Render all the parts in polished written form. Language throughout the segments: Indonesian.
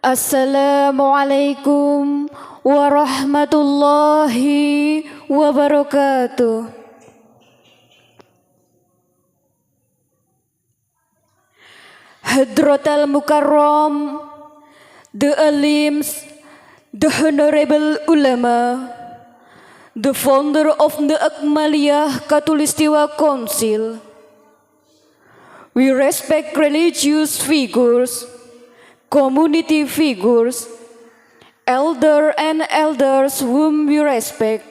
Assalamualaikum warahmatullahi wabarakatuh. Hadratal Mukarram, the alims, the honorable ulama, the founder of the Akmaliyah Katulistiwa Council. We respect religious figures, community figures, elders whom we respect,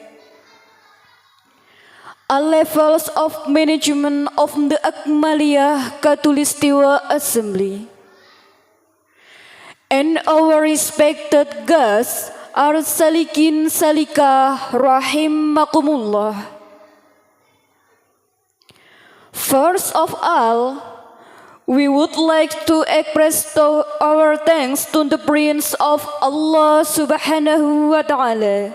all levels of management of the Akmaliyah Katulistiwa Assembly, and our respected guests are salikin salika rahimakumullah. First of all, we would like to express our thanks to the Prince of Allah Subhanahu wa Ta'ala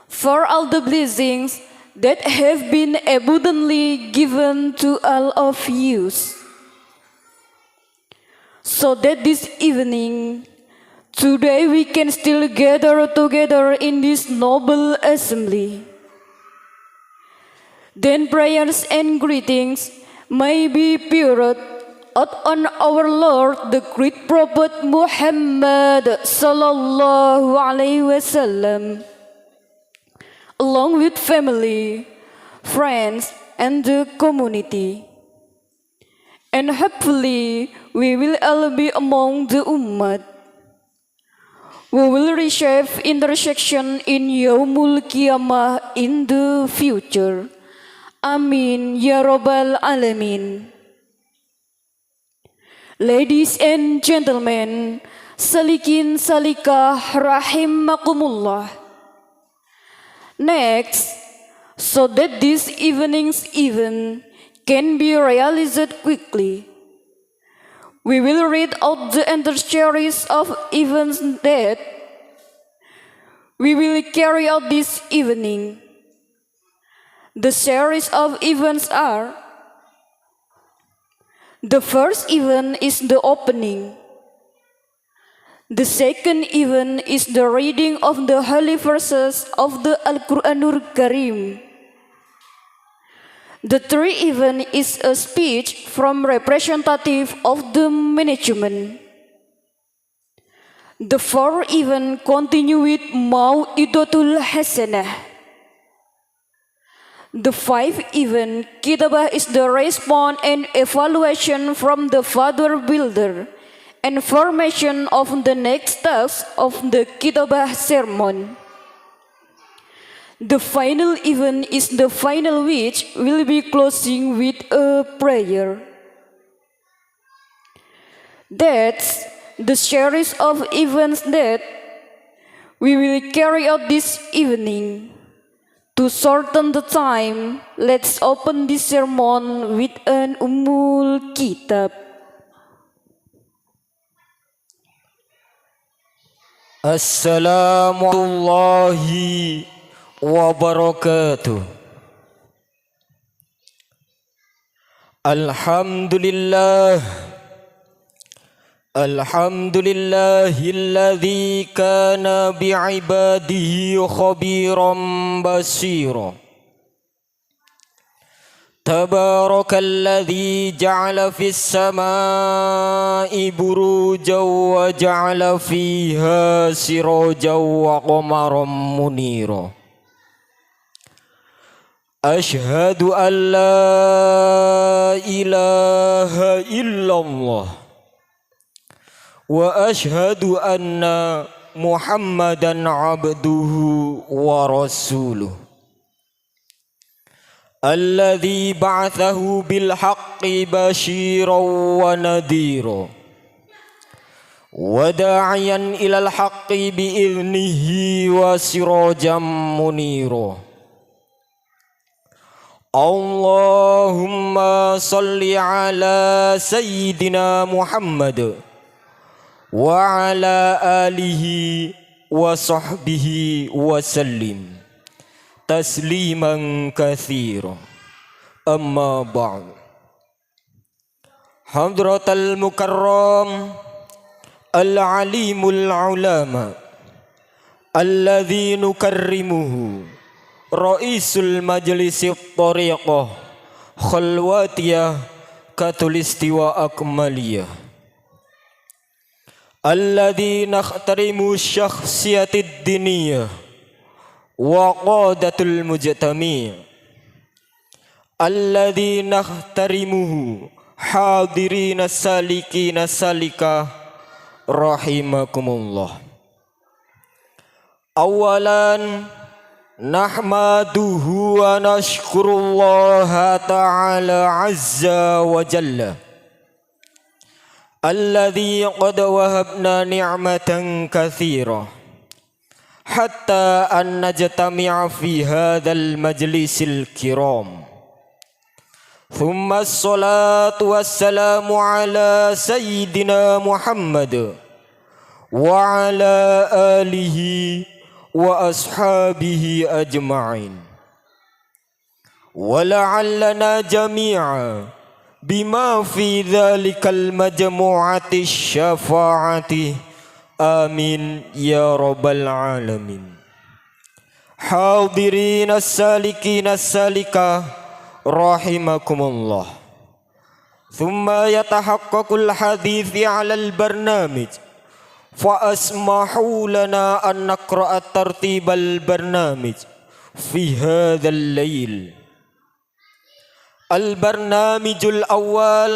for all the blessings that have been abundantly given to all of you, so that this evening, today we can still gather together in this noble assembly. Then prayers and greetings may be poured out on our Lord, the great Prophet Muhammad sallallahu alaihi wasallam, along with family, friends, and the community. And hopefully, we will all be among the ummah who will receive intersection in Yaumul Qiyamah in the future. Amin ya Rabbal Alamin. Ladies and gentlemen, salikin salikah rahimakumullah. Next, so that this evening's event can be realized quickly, we will read out the entire series of events that we will carry out this evening. The series of events are: the first event is the opening. The second event is the reading of the holy verses of the Al-Quranul Karim. The third event is a speech from representative of the management. The fourth event continue with Mau'idatul Hasanah. The fifth event, Kitabah, is the response and evaluation from the Father Builder and formation of the next steps of the Kitabah sermon. The final event is the final, which will be closing with a prayer. That's the series of events that we will carry out this evening. To shorten the time, let's open this sermon with an Ummul Kitab. Assalamu alaikum wabarakatuh. Alhamdulillahilladzi kana bi'ibadihi khabiran basira. Tabarakalladzi ja'ala fis samaa'i burujan wa ja'ala fiha sirajan wa qamaran munira. Ashhadu an la ilaha illallah wa ashhadu anna Muhammadan abduhu wa rasuluh alladzi ba'athahu bil haqqi basyiran wa nadhira wa da'iyan ilal haqqi bi idnihi wa sirajan munira. Allahumma salli ala sayyidina Muhammad wa ala alihi wa sahbihi wa sallim tasliman katsira. Amma ba'd. Hadratal Mukarram, al-alimul ulama alladzi nukarrimuhu Raisul Majlisit Thariqah Khalwatiyah Katulistiwa Akmaliyah alladzi nakhtarimu syakhsiyatid diniyah wa qadatul mujtami' alladzi nakhtarimuhu hadirina salikina salika rahimakumullah. Awalan nahmaduhu wa nashkurullaha ta'ala azza wa jalla alladzi qad wahabna ni'matan katsira hatta an najtami'a fi hadzal majlisil kiram. Thumma as-salatu wassalamu ala sayyidina Muhammad wa ala alihi wa ashabihi ajma'in. Wa la'allana jami'a bima fi dhalikal majmu'ati syafa'ati amin ya rabbal alamin. Hadirin as-salikin as-salika rahimakumullah. Thumma yatahaqqaqul hadithi 'ala al-barnamij فأسمحوا لنا أن نقرأ ترتيب البرنامج في هذا الليل. البرنامج الأول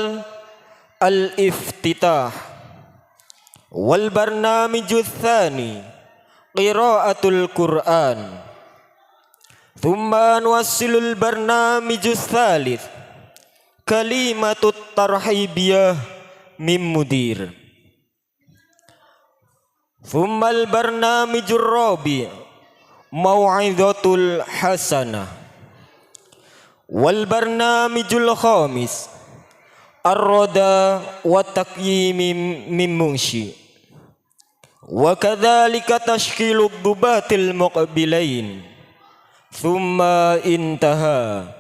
الافتتاح، والبرنامج الثاني قراءة القرآن، ثم نواصل البرنامج الثالث كلمة الترحيبية من مدير. ثم البرنامج الرابع موعظة الحسنة، والبرنامج الخامس الردى والتقييم من منشئ، وكذلك تشكيل الضباط المقبلين. ثم انتهى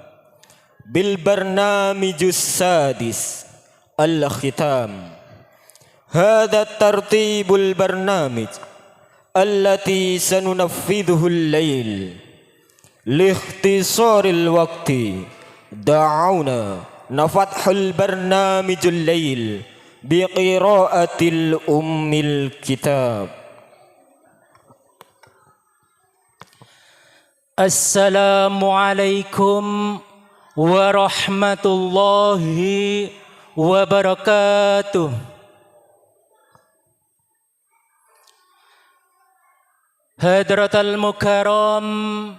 بالبرنامج السادس الختام. هذا الترتيب البرنامج التي سننفذه الليل. لاختصار الوقت دعونا نفتح البرنامج الليل بقراءة الأم الكتاب. السلام عليكم ورحمة الله وبركاته. Hadratal Mukarram,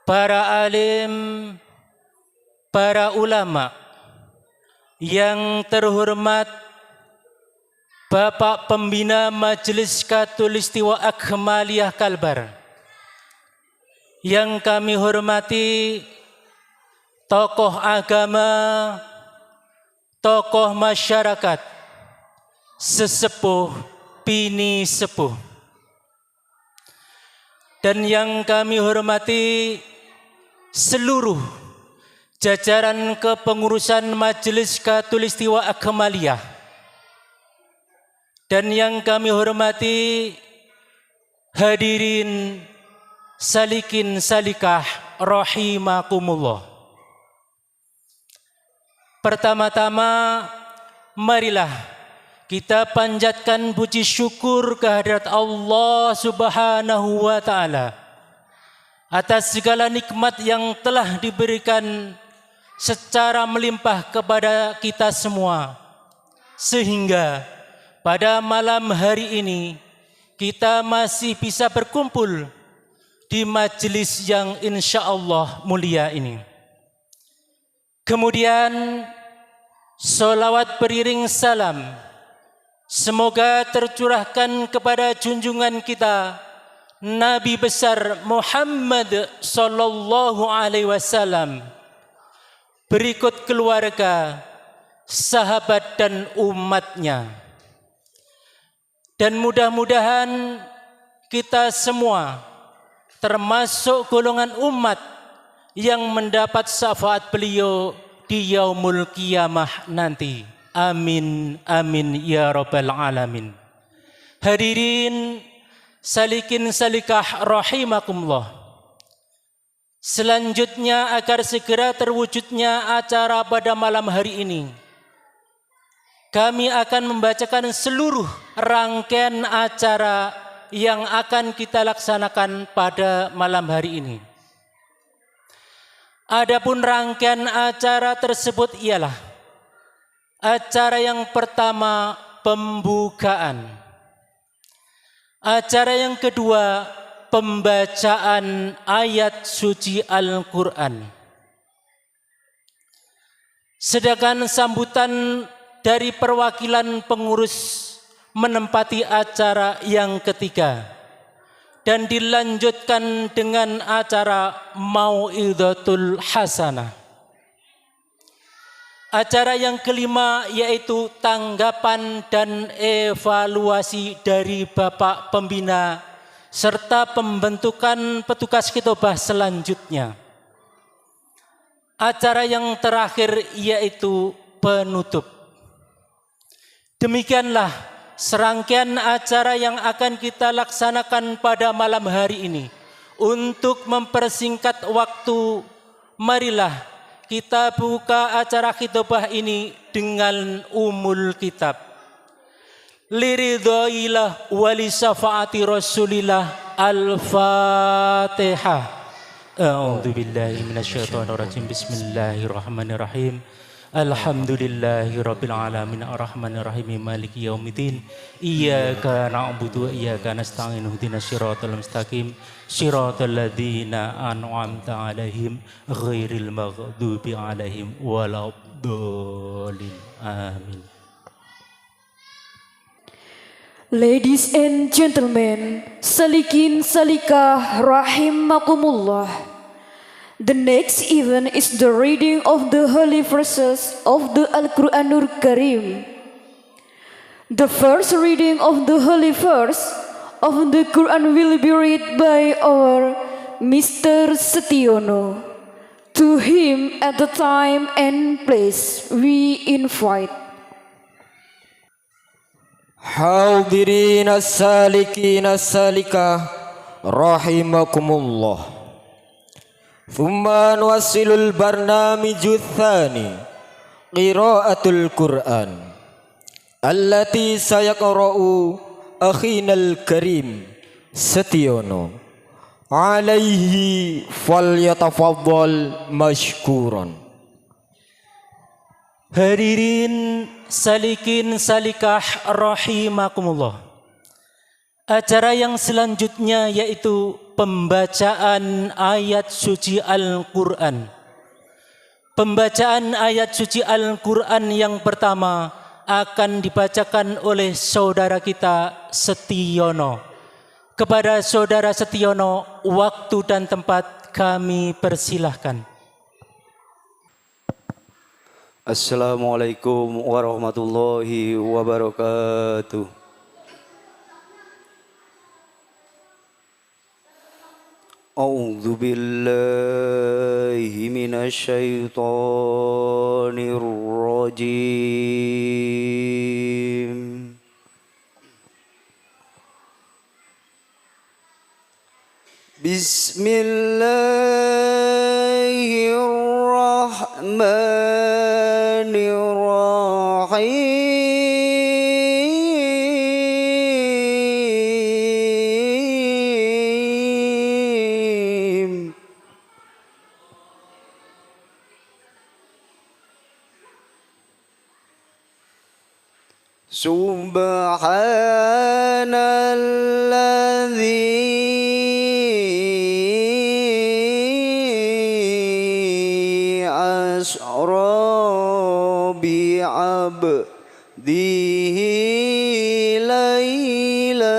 para alim, para ulama, yang terhormat Bapak Pembina Majelis Katulistiwa Akmaliyah Kalbar, yang kami hormati tokoh agama, tokoh masyarakat, sesepuh, bini sepuh, dan yang kami hormati seluruh jajaran kepengurusan Majelis Katulistiwa Akmaliyah, dan yang kami hormati hadirin salikin salikah rahimakumullah. Pertama-tama marilah kita panjatkan puji syukur kehadirat Allah Subhanahu wa Ta'ala atas segala nikmat yang telah diberikan secara melimpah kepada kita semua, sehingga pada malam hari ini kita masih bisa berkumpul di majelis yang insya Allah mulia ini. Kemudian sholawat beriring salam semoga tercurahkan kepada junjungan kita Nabi besar Muhammad sallallahu alaihi wasallam, berikut keluarga, sahabat dan umatnya. Dan mudah-mudahan kita semua termasuk golongan umat yang mendapat syafaat beliau di yaumul qiyamah nanti. Amin, amin ya rabbal alamin. Hadirin salikin salikah rahimakumullah. Selanjutnya agar segera terwujudnya acara pada malam hari ini, kami akan membacakan seluruh rangkaian acara yang akan kita laksanakan pada malam hari ini. Adapun rangkaian acara tersebut ialah acara yang pertama, pembukaan. Acara yang kedua, pembacaan ayat suci Al-Quran. Sedangkan sambutan dari perwakilan pengurus menempati acara yang ketiga dan dilanjutkan dengan acara Mau'izatul Hasanah. Acara yang kelima yaitu tanggapan dan evaluasi dari Bapak Pembina serta pembentukan petugas khitbah selanjutnya. Acara yang terakhir yaitu penutup. Demikianlah serangkaian acara yang akan kita laksanakan pada malam hari ini. Untuk mempersingkat waktu, marilah kita buka acara khitbah ini dengan umul kitab. Liridhoilah wali syafaati Rasulillah. Al-Fatihah. A'udzu billahi minasyaitonir rajim. Bismillahirrahmanirrahim. Alhamdulillahi rabbil alamin arrahmanir rahim maliki yaumiddin. Iyyaka na'budu wa iyyaka nasta'in ihdinas siratal mustaqim siratal ladzina an'amta 'alaihim ghairil maghdubi 'alaihim waladdallin. Amin. Ladies and gentlemen, salikin salikah rahimakumullah. The next event is the reading of the holy verses of the Al-Quranul Karim. The first reading of the holy verse of the Quran will be read by our Mr. Setiono. To him at the time and place we invite. Hadirin as-salikin as-salikah rahimakumullah. Thumma nuwassilul barnamiju tsani qiraatul Qur'an allati sayaqra'u akhinal karim Setiono alaihi falyatafaddal mashkuran. Hadirin salikin salikah rahimakumullah. Acara yang selanjutnya yaitu pembacaan ayat suci Al-Quran. Pembacaan ayat suci Al-Quran yang pertama akan dibacakan oleh saudara kita Setiono. Kepada saudara Setiono, waktu dan tempat kami persilahkan. Assalamualaikum warahmatullahi wabarakatuh. A'udzu billahi minasy syaithanir rajim. Bismillahirrahmanirrahim. Subhanalladzi asra bi'abdihi layla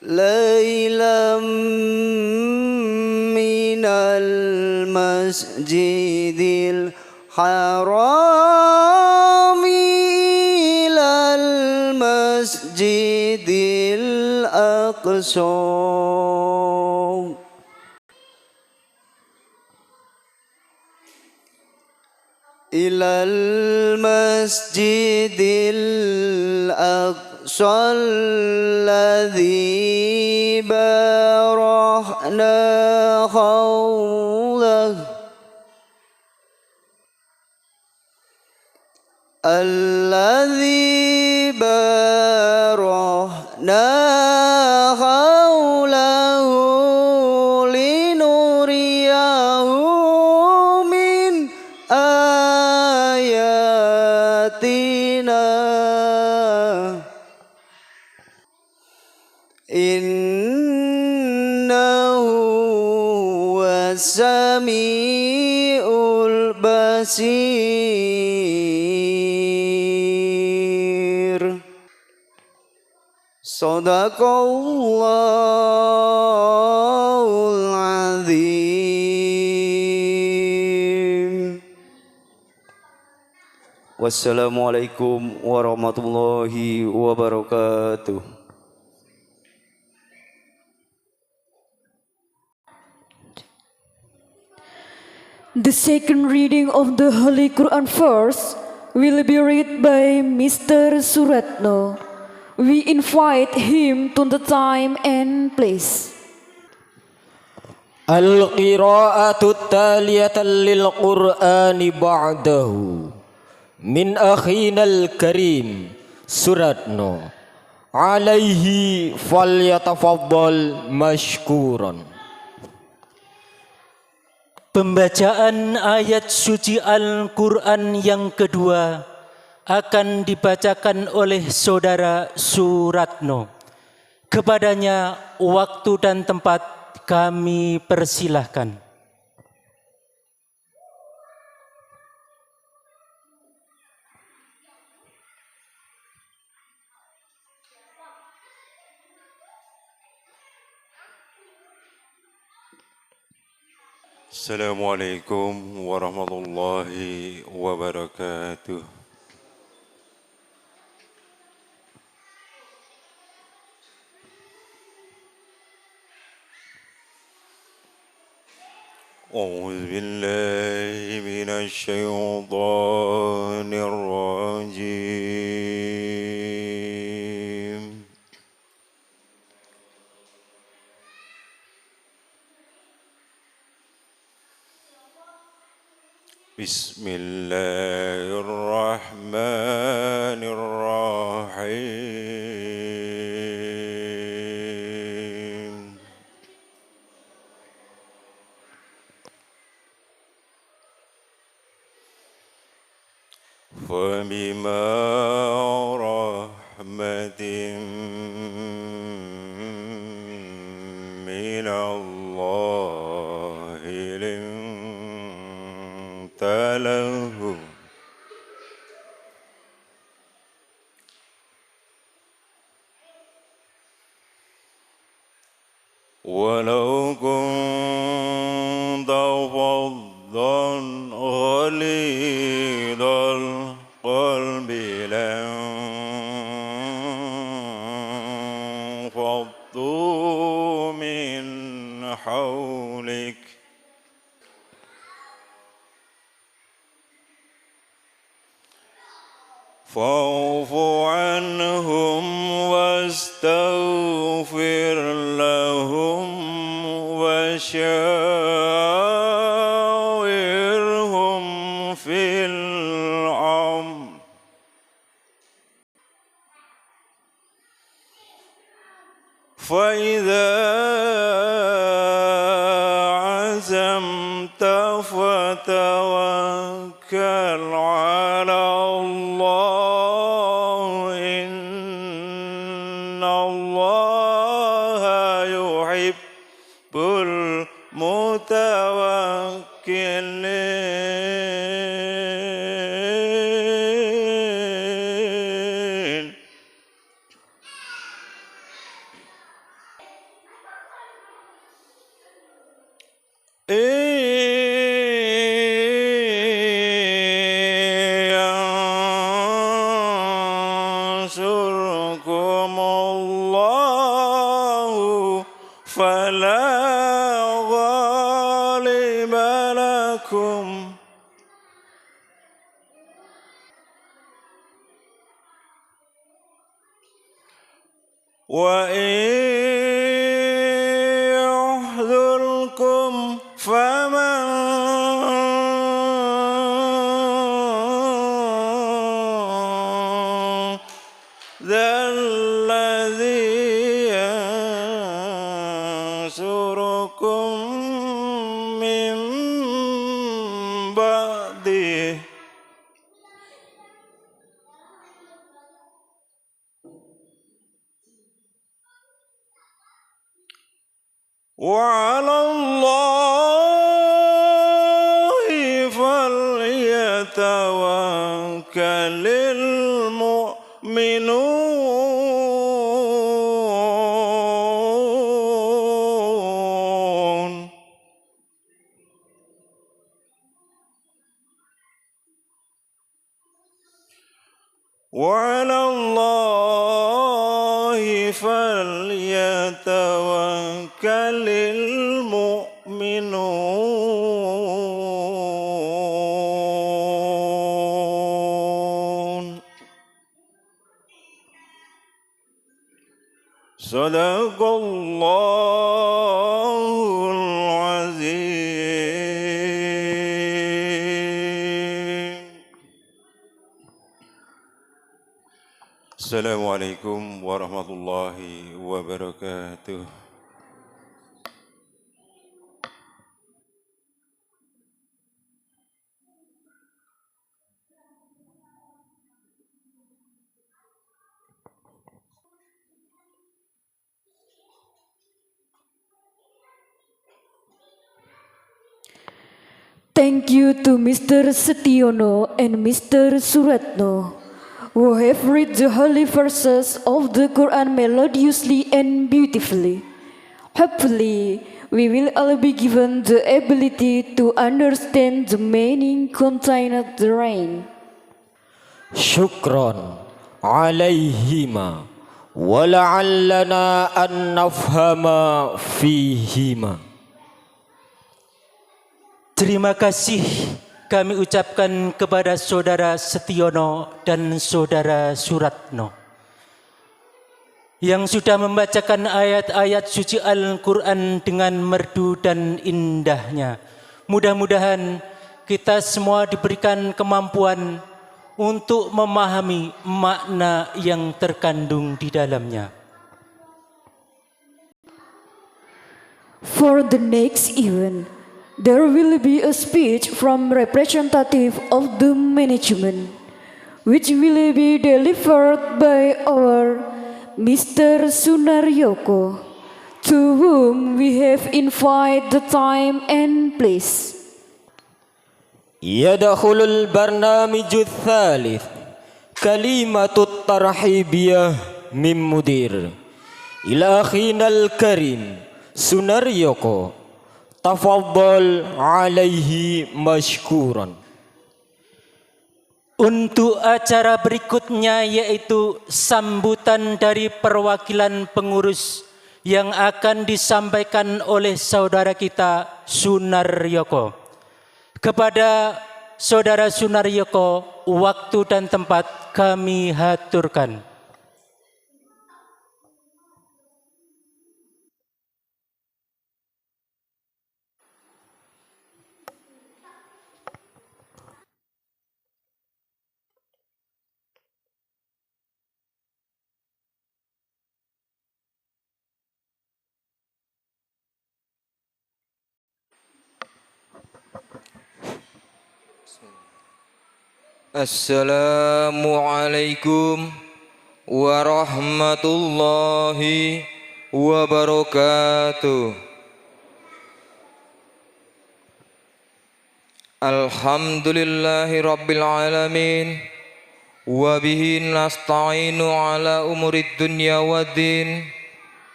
laylam minal masjidil haram ilal masjidil aqsa إلى المسجد الأقصى الذي باركنا حوله الذي باركنا حوله لنريه من آياتنا إنه هو السميع البصير صدق الله العظيم والسلام عليكم ورحمة الله وبركاته. The second reading of the Holy Quran verse will be read by Mr. Suratno. We invite him to the time and place. Al-qira'atu taliyatan lil-Qur'ani ba'dahu min akhina al-karim Suratno alaihi falyatafaddal mashkuran. Pembacaan ayat suci Al-Quran yang kedua akan dibacakan oleh Saudara Suratno. Kepadanya waktu dan tempat kami persilahkan. Assalamualaikum warahmatullahi wabarakatuh. أعوذ بالله من الشيطان الرجيم. بسم الله الرحمن الرحيم. فبما رحمة من الله لنت لهم ولو كنت فظا غليظ القلب لانفضوا من حولك فاعف عنهم واستغفر لهم وشاورهم في الأمر فإذا عزمت فتوكل على الله إن الله يحب المتوكلين. ينصركم الله فلا غالب لكم وإن يحذركم فمن ذا الذي ينصركم من بعده وعلى الله فليتوكل المؤمنون وعلى الله فليتوكل المؤمنون صدق الله العظيم. Assalamualaikum warahmatullahi wabarakatuh. Thank you to Mr. Setiono and Mr. Suratno, who have read the holy verses of the Quran melodiously and beautifully. Hopefully, we will all be given the ability to understand the meaning contained therein. Syukran alaihima wa la'allana an nafhama fihima. Terima kasih kami ucapkan kepada Saudara Setiono dan Saudara Suratno yang sudah membacakan ayat-ayat suci Al-Quran dengan merdu dan indahnya. Mudah-mudahan kita semua diberikan kemampuan untuk memahami makna yang terkandung di dalamnya. For the next event, there will be a speech from representative of the management, which will be delivered by our Mr. Sunaryoko, to whom we have invited the time and place. Yadkhulul barnamiju tsalits kalimatut tarhibiyah min mudir ila akhinal karim Sunaryoko. Tafaddal alaihi mashkuran. Untuk acara berikutnya yaitu sambutan dari perwakilan pengurus yang akan disampaikan oleh saudara kita Sunaryoko. Kepada saudara Sunaryoko, waktu dan tempat kami haturkan. Assalamualaikum warahmatullahi wabarakatuh. Alhamdulillahi rabbil alamin, wa bihi nasta'inu ala umurid dunya waddin,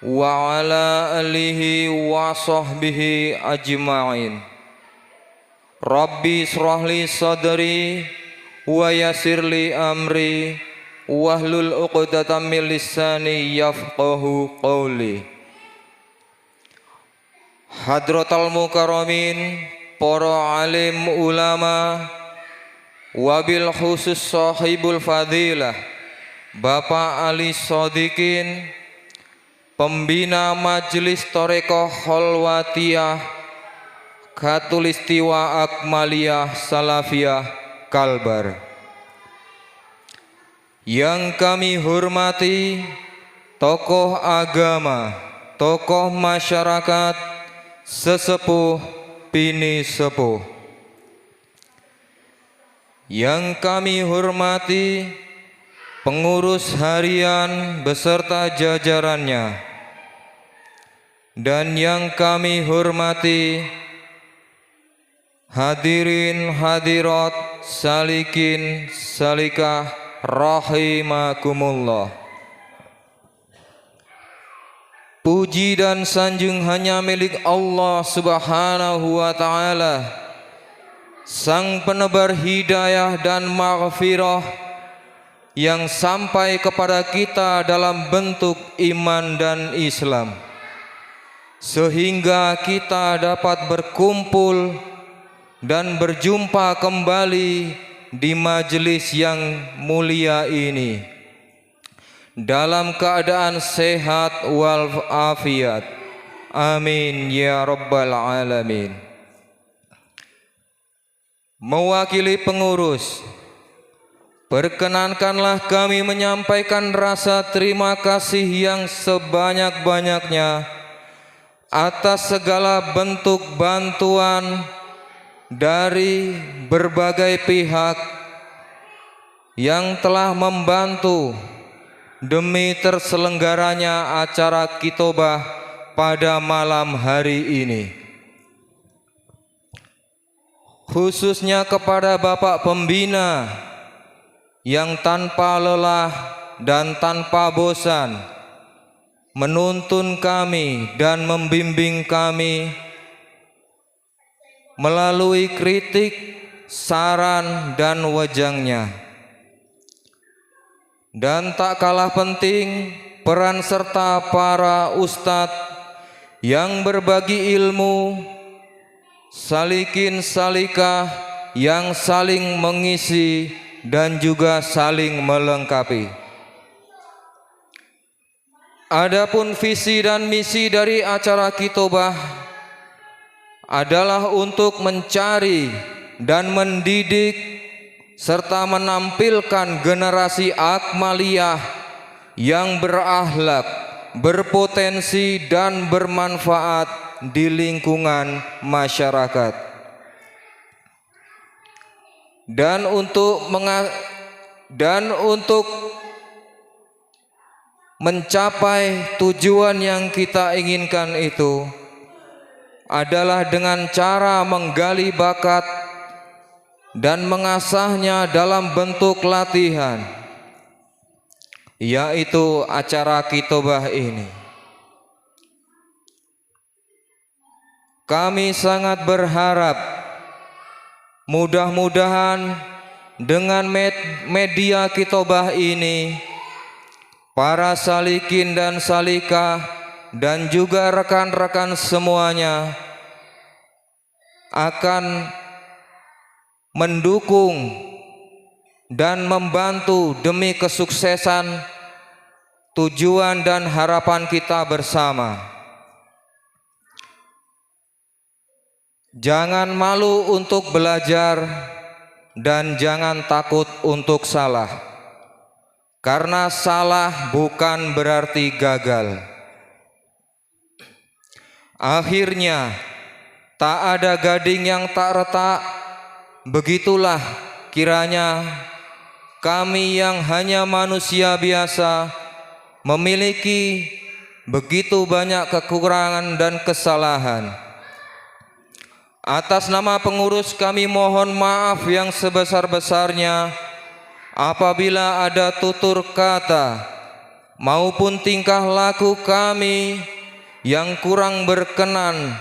wa ala alihi wa sahbihi ajma'in. Rabbi israhli sadri wa yassirli amri wahlul 'uqdatam min lisani yafqahu qawli. Hadratal mukarramin, para alim ulama, wabil khusus sahibul fadilah Bapak Ali Sodikin, Pembina Majelis Torekoh Kholwatiyah Khatulistiwa Akmaliyah Salafiyah Kalbar. Yang kami hormati tokoh agama, tokoh masyarakat, sesepuh, bini sepuh. Yang kami hormati pengurus harian beserta jajarannya. Dan yang kami hormati hadirin hadirat salikin salikah rahimakumullah. Puji dan sanjung hanya milik Allah Subhanahu wa ta'ala, Sang penebar hidayah dan maghfirah, yang sampai kepada kita dalam bentuk iman dan Islam, sehingga kita dapat berkumpul dan berjumpa kembali di majelis yang mulia ini dalam keadaan sehat walafiat. Amin ya rabbal alamin. Mewakili pengurus, perkenankanlah kami menyampaikan rasa terima kasih yang sebanyak-banyaknya atas segala bentuk bantuan dari berbagai pihak yang telah membantu demi terselenggaranya acara khitbah pada malam hari ini. Khususnya kepada Bapak Pembina yang tanpa lelah dan tanpa bosan menuntun kami dan membimbing kami melalui kritik, saran, dan wejangnya. Dan tak kalah penting peran serta para ustadz yang berbagi ilmu, salikin salikah yang saling mengisi dan juga saling melengkapi. Adapun visi dan misi dari acara khitbah adalah untuk mencari dan mendidik serta menampilkan generasi akmaliyah yang berakhlak, berpotensi dan bermanfaat di lingkungan masyarakat. Dan untuk mencapai tujuan yang kita inginkan itu adalah dengan cara menggali bakat dan mengasahnya dalam bentuk latihan, yaitu acara khitbah ini. Kami sangat berharap mudah-mudahan dengan media khitbah ini para salikin dan salikah dan juga rekan-rekan semuanya akan mendukung dan membantu demi kesuksesan tujuan dan harapan kita bersama. Jangan malu untuk belajar dan jangan takut untuk salah, karena salah bukan berarti gagal. Akhirnya tak ada gading yang tak retak. Begitulah kiranya kami yang hanya manusia biasa memiliki begitu banyak kekurangan dan kesalahan. Atas nama pengurus kami mohon maaf yang sebesar-besarnya apabila ada tutur kata maupun tingkah laku kami yang kurang berkenan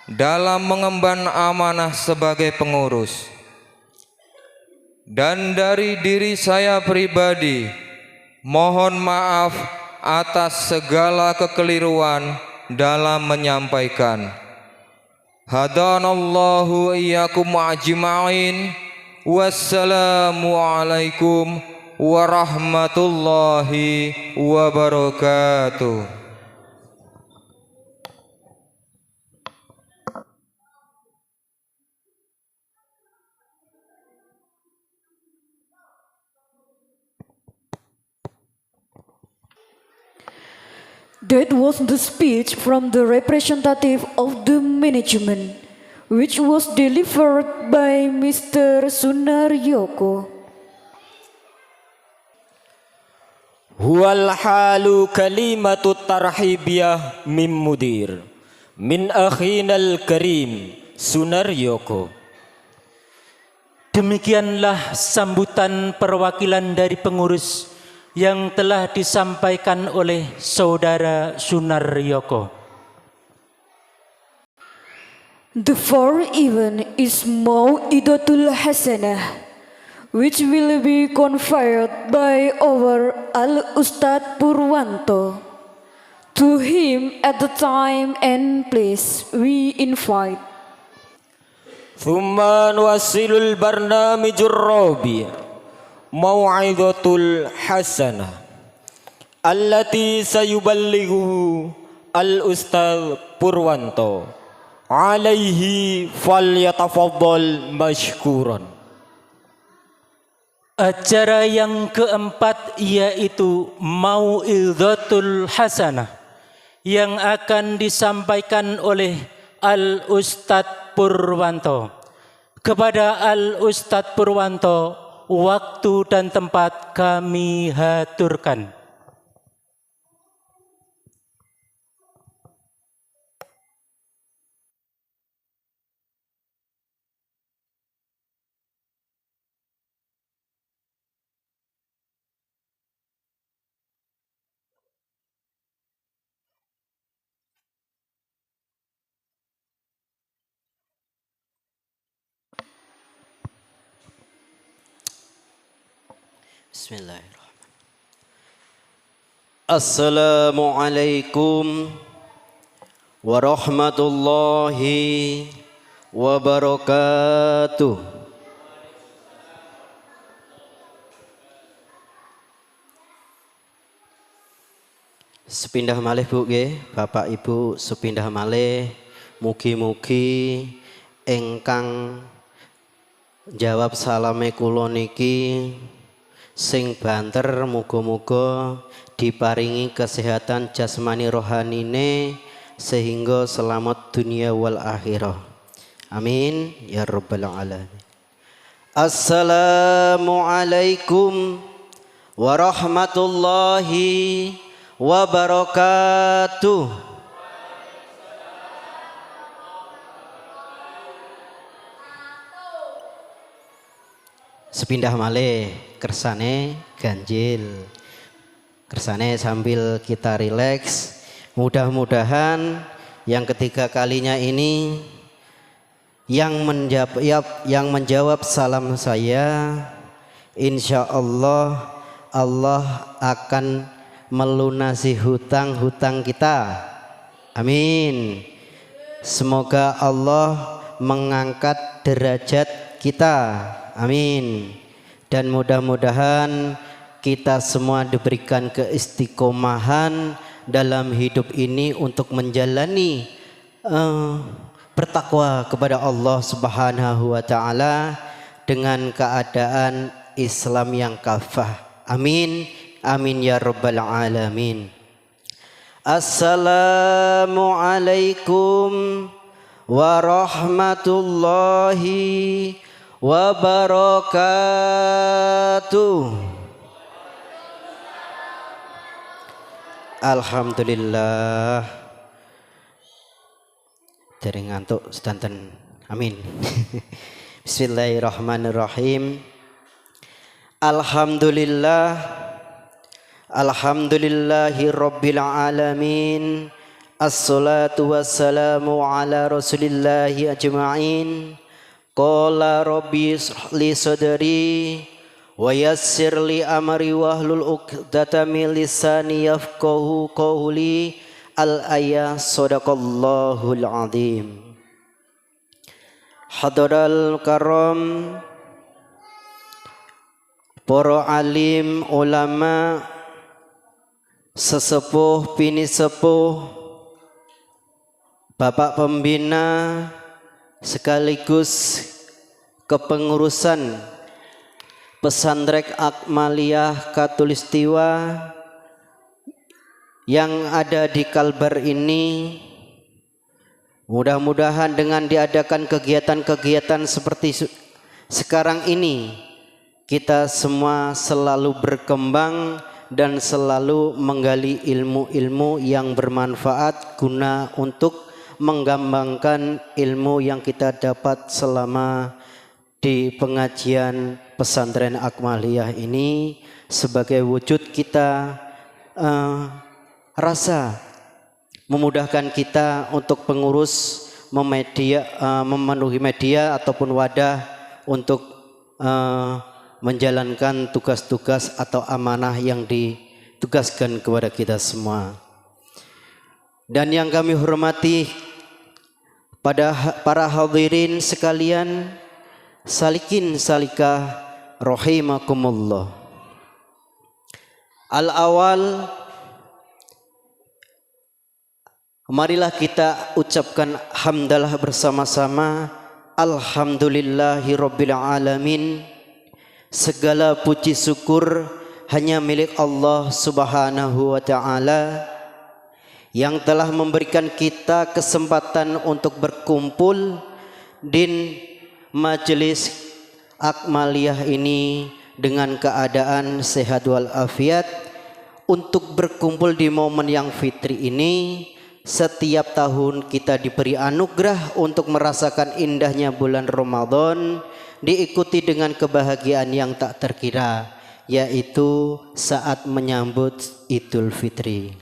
dalam mengemban amanah sebagai pengurus. Dan dari diri saya pribadi mohon maaf atas segala kekeliruan dalam menyampaikan. Hadanallahu iyyakum ajma'in. Wassalamualaikum warahmatullahi wabarakatuh. That was the speech from the representative of the management, which was delivered by Mr. Sunaryoko. Huwal halu kalimatu tarhibiyah mim mudir min akhinal karim Sunaryoko. Demikianlah sambutan perwakilan dari pengurus yang telah disampaikan oleh Saudara Sunaryoko. The fourth event is Mau'idatul Hasanah, which will be conferred by our Al-Ustadz Purwanto. To him at the time and place we invite. Thumma nuwassilul barnamijur rabi' Mau'idatul Hasanah allati sayuballighu Al-Ustadz Purwanto alaihi falyatafaddal mashkuran. Acara yang keempat yaitu Mau'idatul Hasanah yang akan disampaikan oleh Al-Ustadz Purwanto. Kepada Al-Ustadz Purwanto, waktu dan tempat kami haturkan. Bismillahirrahmanirrahim. Assalamualaikum warahmatullahi wabarakatuh. Sepindah malih Bu nggih, Bapak Ibu sepindah malih, mugi-mugi ingkang jawab salame kula niki sing banter muga-muga diparingi kesehatan jasmani rohanine sehingga selamat dunia wal akhirah. Amin ya rabbal alamin. Assalamualaikum warahmatullahi wabarakatuh. Sepindah malih kersane ganjil, kersane sambil kita rileks. Mudah-mudahan yang ketiga kalinya ini yang menjawab salam saya, insya Allah Allah akan melunasi hutang-hutang kita. Amin. Semoga Allah mengangkat derajat kita. Amin. Dan mudah-mudahan kita semua diberikan keistiqomahan dalam hidup ini untuk menjalani bertakwa kepada Allah Subhanahu wa taala dengan keadaan Islam yang kafah. Amin. Amin ya rabbal alamin. Assalamualaikum warahmatullahi wabarakatuh. Alhamdulillah. Dari ngantuk sedanten. Amin. Bismillahirrahmanirrahim. Alhamdulillah. Alhamdulillahi rabbil alamin. Assalatu wassalamu ala rasulillahi ajma'in. Qala rabbi ishrah li sadri wa yassir li amri wahlul 'uqdatam min lisani yafqahu qawli. Al-ayah sadaqallahul azim. Hadaral karam, para alim ulama, sesepuh bini sepuh, bapak pembina sekaligus kepengurusan Pesantren Akmaliyah Katulistiwa yang ada di Kalbar ini, mudah-mudahan dengan diadakan kegiatan-kegiatan seperti sekarang ini, kita semua selalu berkembang dan selalu menggali ilmu-ilmu yang bermanfaat guna untuk mengembangkan ilmu yang kita dapat selama di pengajian pesantren Akmaliyah ini, sebagai wujud kita rasa memudahkan kita untuk pengurus memenuhi media ataupun wadah untuk menjalankan tugas-tugas atau amanah yang ditugaskan kepada kita semua. Dan yang kami hormati para hadirin sekalian, salikin salikah rahimakumullah. Al-awal, marilah kita ucapkan hamdalah bersama-sama. Alhamdulillahi rabbil alamin. Segala puji syukur hanya milik Allah Subhanahu wa ta'ala, yang telah memberikan kita kesempatan untuk berkumpul di majelis Akmaliyah ini dengan keadaan sehat walafiat, untuk berkumpul di momen yang fitri ini. Setiap tahun kita diberi anugerah untuk merasakan indahnya bulan Ramadan, diikuti dengan kebahagiaan yang tak terkira, yaitu saat menyambut Idul Fitri.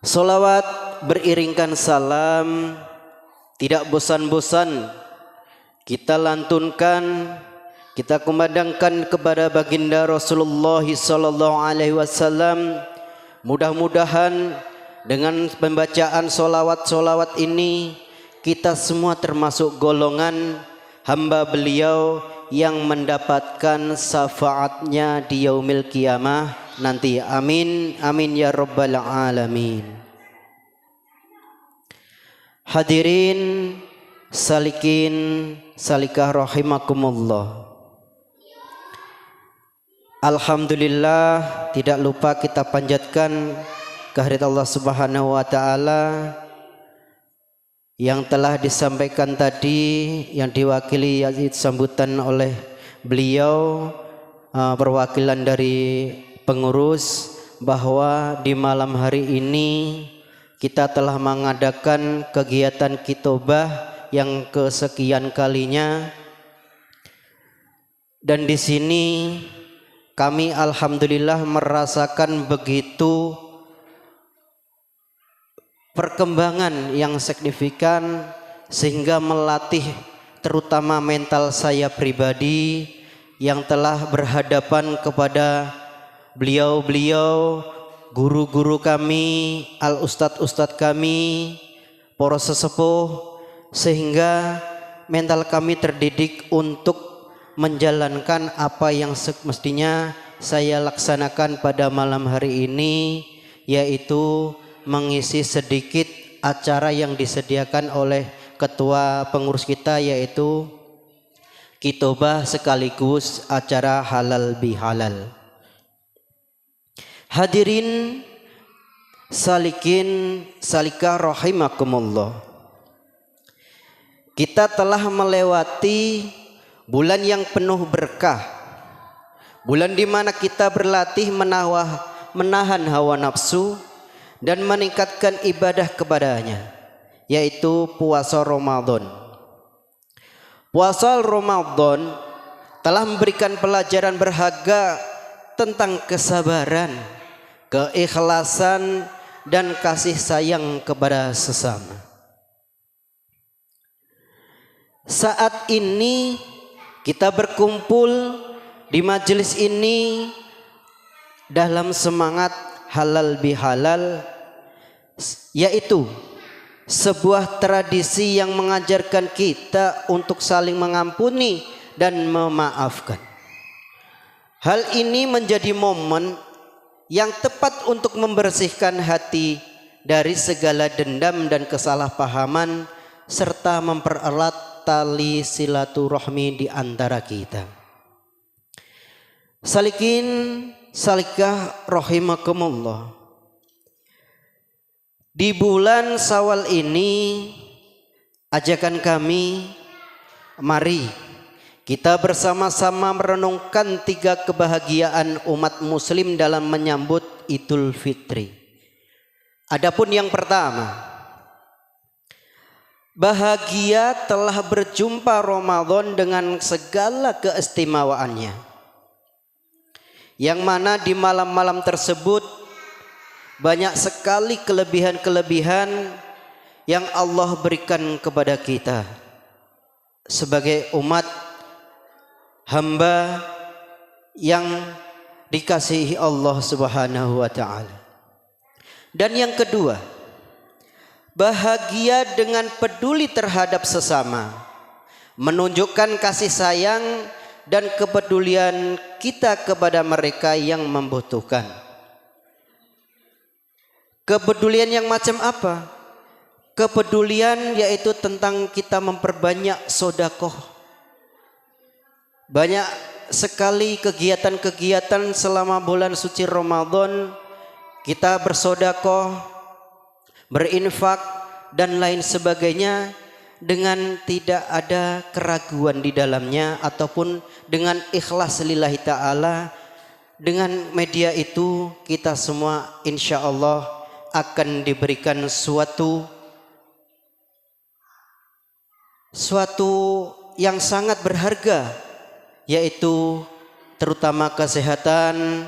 Salawat beriringkan salam tidak bosan-bosan kita lantunkan, kita kumandangkan kepada baginda Rasulullah sallallahu alaihi wasallam. Mudah-mudahan dengan pembacaan solawat-solawat ini, kita semua termasuk golongan hamba beliau yang mendapatkan syafaatnya di yaumil qiyamah nanti. Amin, amin ya rabbal alamin. Hadirin salikin salikah rahimakumullah. Alhamdulillah, tidak lupa kita panjatkan kehadirat Allah Subhanahu wa ta'ala yang telah disampaikan tadi, yang diwakili sambutan oleh beliau, perwakilan dari pengurus, bahwa di malam hari ini kita telah mengadakan kegiatan kitobah yang kesekian kalinya, dan di sini kami alhamdulillah merasakan begitu perkembangan yang signifikan, sehingga melatih terutama mental saya pribadi yang telah berhadapan kepada beliau-beliau, guru-guru kami, al-ustadz-ustadz kami, para sesepuh, sehingga mental kami terdidik untuk menjalankan apa yang semestinya saya laksanakan pada malam hari ini, yaitu mengisi sedikit acara yang disediakan oleh ketua pengurus kita, yaitu kitobah sekaligus acara halal bihalal. Hadirin salikin salikah rahimakumullah. Kita telah melewati bulan yang penuh berkah, bulan di mana kita berlatih menahan hawa nafsu dan meningkatkan ibadah kepadanya, yaitu puasa Ramadan. Puasa Ramadan telah memberikan pelajaran berharga tentang kesabaran, keikhlasan, dan kasih sayang kepada sesama. Saat ini kita berkumpul di majelis ini dalam semangat halal bihalal, yaitu sebuah tradisi yang mengajarkan kita untuk saling mengampuni dan memaafkan. Hal ini menjadi momen yang tepat untuk membersihkan hati dari segala dendam dan kesalahpahaman, serta mempererat tali silaturahmi di antara kita. Salikin salikah rahimakumullah. Di bulan Syawal ini ajakan kami, mari kita bersama-sama merenungkan 3 kebahagiaan umat muslim dalam menyambut Idul Fitri. Adapun yang pertama, bahagia telah berjumpa Ramadan dengan segala keistimewaannya, yang mana di malam-malam tersebut banyak sekali kelebihan-kelebihan yang Allah berikan kepada kita sebagai umat hamba yang dikasihi Allah Subhanahu wa taala. Dan yang kedua, bahagia dengan peduli terhadap sesama, menunjukkan kasih sayang dan kepedulian kita kepada mereka yang membutuhkan. Kepedulian yang macam apa? Kepedulian yaitu tentang kita memperbanyak sedekah. Banyak sekali kegiatan-kegiatan selama bulan suci Ramadan, kita bersedekah, berinfak dan lain sebagainya dengan tidak ada keraguan di dalamnya ataupun dengan ikhlas lillahi ta'ala. Dengan media itu kita semua insya Allah akan diberikan suatu yang sangat berharga, yaitu terutama kesehatan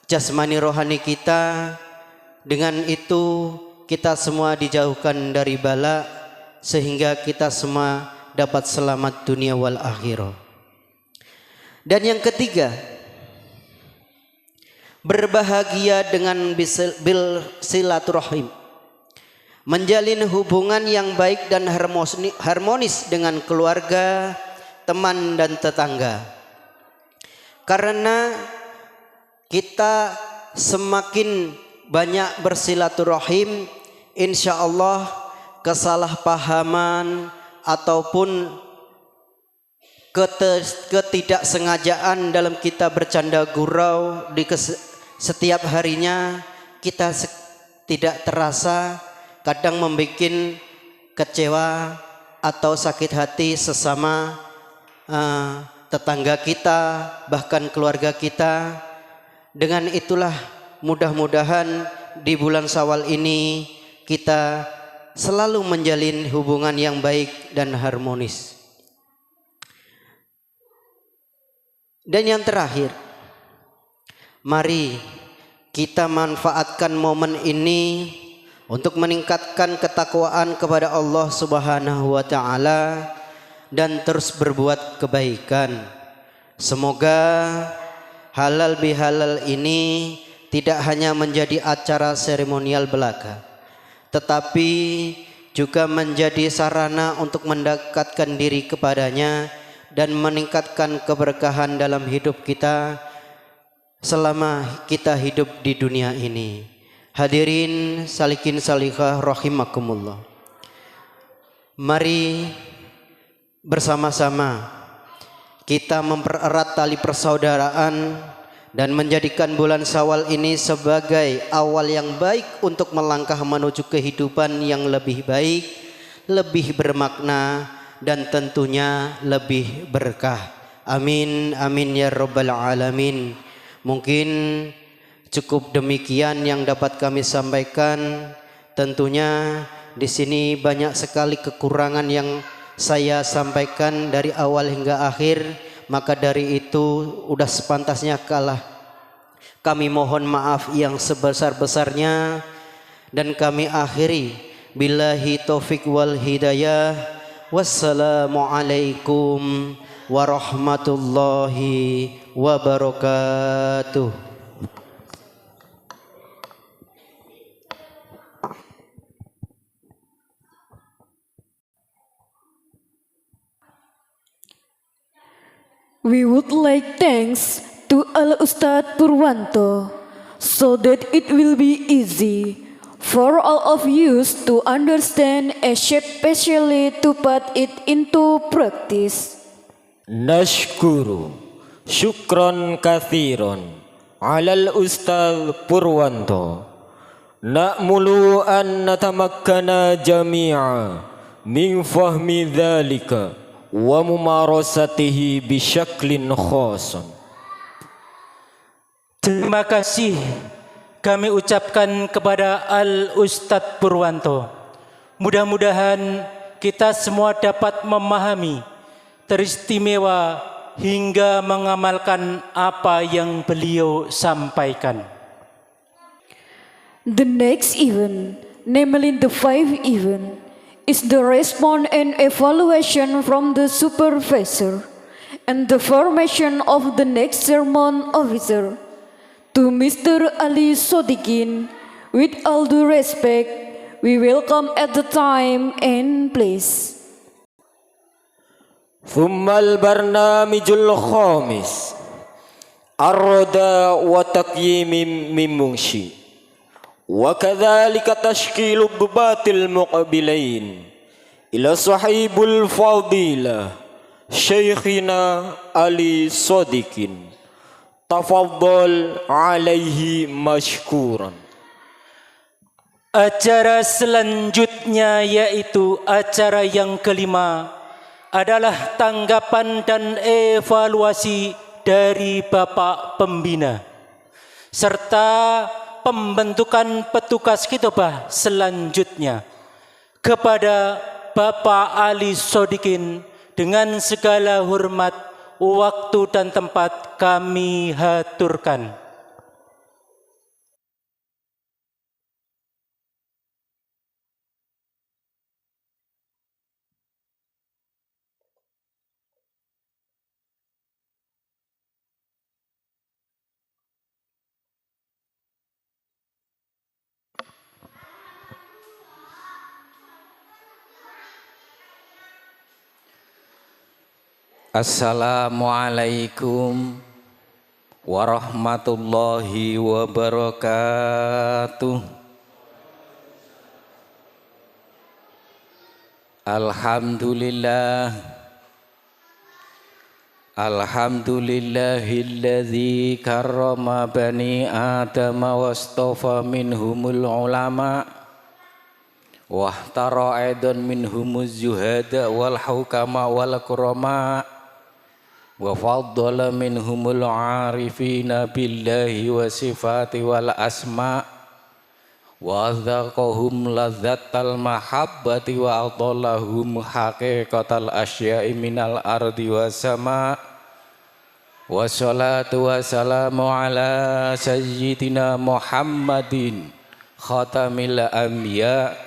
jasmani rohani kita. Dengan itu kita semua dijauhkan dari bala, sehingga kita semua dapat selamat dunia wal akhirah. Dan yang ketiga, berbahagia dengan bil silaturahim, menjalin hubungan yang baik dan harmonis dengan keluarga, teman dan tetangga. Karena kita semakin banyak bersilaturahim, insya Allah kesalahpahaman ataupun ketidaksengajaan dalam kita bercanda gurau di setiap harinya kita tidak terasa kadang membuat kecewa atau sakit hati sesama tetangga kita, bahkan keluarga kita. Dengan itulah mudah-mudahan di bulan Syawal ini kita selalu menjalin hubungan yang baik dan harmonis. Dan yang terakhir, mari kita manfaatkan momen ini untuk meningkatkan ketakwaan kepada Allah Subhanahu wa taala dan terus berbuat kebaikan. Semoga halal bihalal ini tidak hanya menjadi acara seremonial belaka, tetapi juga menjadi sarana untuk mendekatkan diri kepadanya dan meningkatkan keberkahan dalam hidup kita selama kita hidup di dunia ini. Hadirin salikin salikah rahimakumullah. Mari bersama-sama kita mempererat tali persaudaraan dan menjadikan bulan Syawal ini sebagai awal yang baik untuk melangkah menuju kehidupan yang lebih baik, lebih bermakna dan tentunya lebih berkah. Amin amin ya rabbal alamin. Mungkin cukup demikian yang dapat kami sampaikan. Tentunya di sini banyak sekali kekurangan yang saya sampaikan dari awal hingga akhir, maka dari itu udah sepantasnya kami mohon maaf yang sebesar-besarnya dan kami akhiri billahi taufik wal hidayah. Wassalamualaikum warahmatullahi wabarakatuh. We would like thanks to Al Ustadz Purwanto so that it will be easy for all of you to understand, especially to put it into practice. Nashkuru syukron kathiron alal Ustaz Purwanto na'mulu an natamakkana jami'a min fahmi dhalika wa mumarasatihi bisyaklin khasan. Terima kasih kami ucapkan kepada Al-Ustadz Purwanto. Mudah-mudahan kita semua dapat memahami, teristimewa hingga mengamalkan apa yang beliau sampaikan. The next event, namely the 5 event, is the response and evaluation from the supervisor and the formation of the next sermon officer. To Mr. Ali Sodikin, with all due respect, we welcome at the time and place. ثم البرنامج الخامس الرداء وتقييم من منشي وكذلك تشكيل الضباط المقبلين إلى صاحب الفضيلة شيخنا علي صديق tafadhal alaihi mashkuran. Acara selanjutnya yaitu acara yang kelima adalah tanggapan dan evaluasi dari Bapak Pembina serta pembentukan petugas khitbah selanjutnya kepada Bapak Ali Sodikin. Dengan segala hormat, waktu dan tempat kami haturkan. Assalamualaikum warahmatullahi wabarakatuh. Alhamdulillah, alhamdulillahilladzi karrama bani adama wastafa minhumul ulama wahtara aidan minhumuz zuhada wal hukama wal kurama wa faddala minhumul arifina billahi wa sifati wal asma wa adzaqahum ladzatal mahabbati wa adallahum haqiqatal asya'i minal ardi was sama wa salatu wa salamu ala sayyidina Muhammadin khatamil anbiya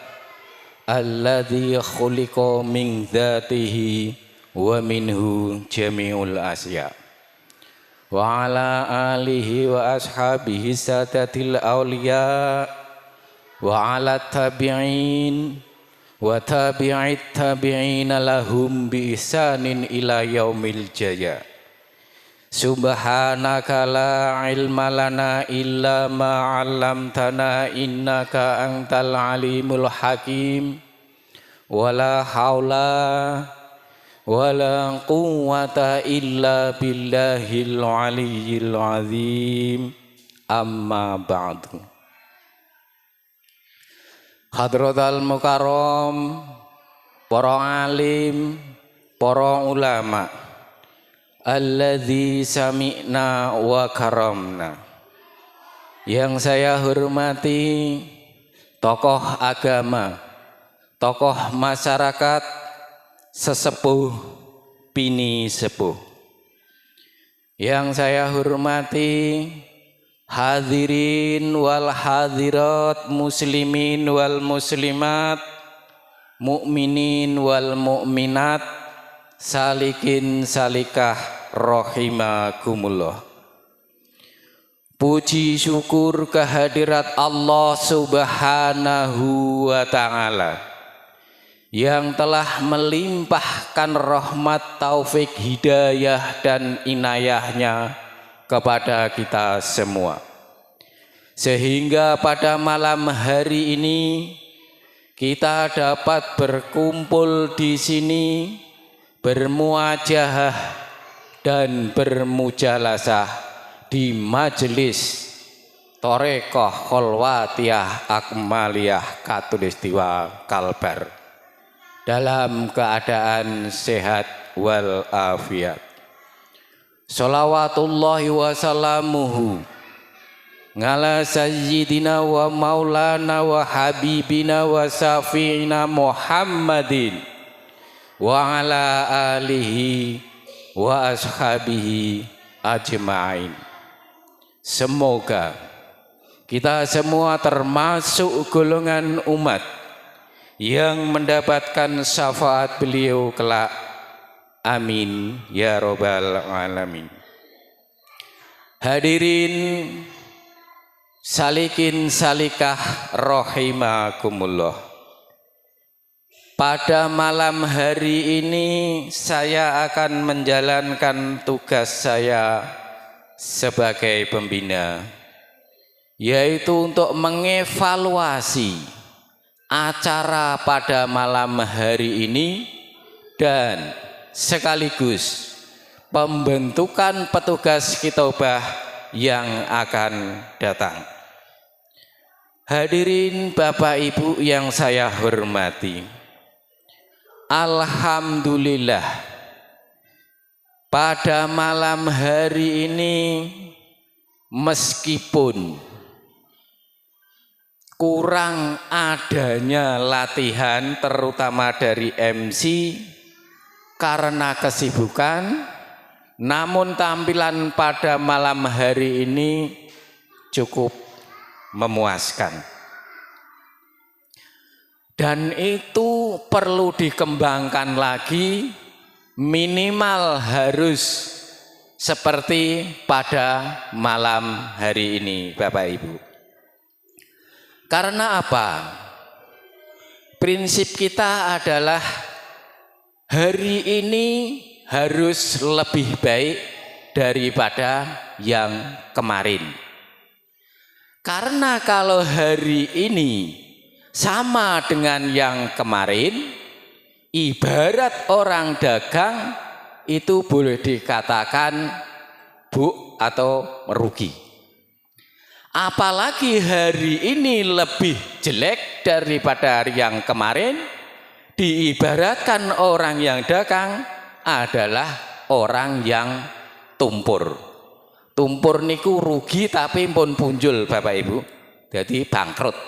alladzi khuliqa min dzatihi wa minhu jami'ul asya wa ala alihi wa ashabihi sadatil awliya wa ala tabi'in wa tabi'it tabi'ina lahum bi ihsanin ila yaumil jaya. Subhanaka la ilma lana illa ma 'allamtana innaka antal alimul hakim wala haula wala quwwata illa billahil aliyyil azim. Amma ba'du. Hadratal mukarram, para alim, para ulama, alladzi sami'na wa karamna. Yang saya hormati tokoh agama, tokoh masyarakat, sesepuh, bini sepuh. Yang saya hormati hadirin wal hadirat, muslimin wal muslimat, mukminin wal mukminat, salikin salikah rahimakumullah. Puji syukur kehadirat Allah Subhanahu wa ta'ala yang telah melimpahkan rahmat, taufik, hidayah dan inayahnya kepada kita semua, sehingga pada malam hari ini kita dapat berkumpul di sini, bermuajahah dan bermujalasah di majelis Torekoh Kholwatiyah Akmaliyah Katulistiwa Kalbar dalam keadaan sehat wal afiat. Salawatullahi wa salamuhu ngala sayyidina wa maulana wa habibina wa safi'ina Muhammadin wa ala alihi wa ashabihi ajma'in. Semoga kita semua termasuk golongan umat yang mendapatkan syafaat beliau kelak. Amin ya robbal alamin. Hadirin salikin salikah rahimakumullah. Pada malam hari ini saya akan menjalankan tugas saya sebagai pembina, yaitu untuk mengevaluasi acara pada malam hari ini dan sekaligus pembentukan petugas kitobah yang akan datang. Hadirin Bapak Ibu yang saya hormati, alhamdulillah pada malam hari ini meskipun kurang adanya latihan terutama dari MC karena kesibukan, namun tampilan pada malam hari ini cukup memuaskan. Dan itu perlu dikembangkan lagi, minimal harus seperti pada malam hari ini Bapak Ibu. Karena apa? Prinsip kita adalah hari ini harus lebih baik daripada yang kemarin. Karena kalau hari ini sama dengan yang kemarin, ibarat orang dagang itu boleh dikatakan buk atau merugi. Apalagi hari ini lebih jelek daripada hari yang kemarin, diibaratkan orang yang dagang adalah orang yang tumpur. Tumpur niku rugi tapi pun punjul Bapak Ibu. Jadi bangkrut.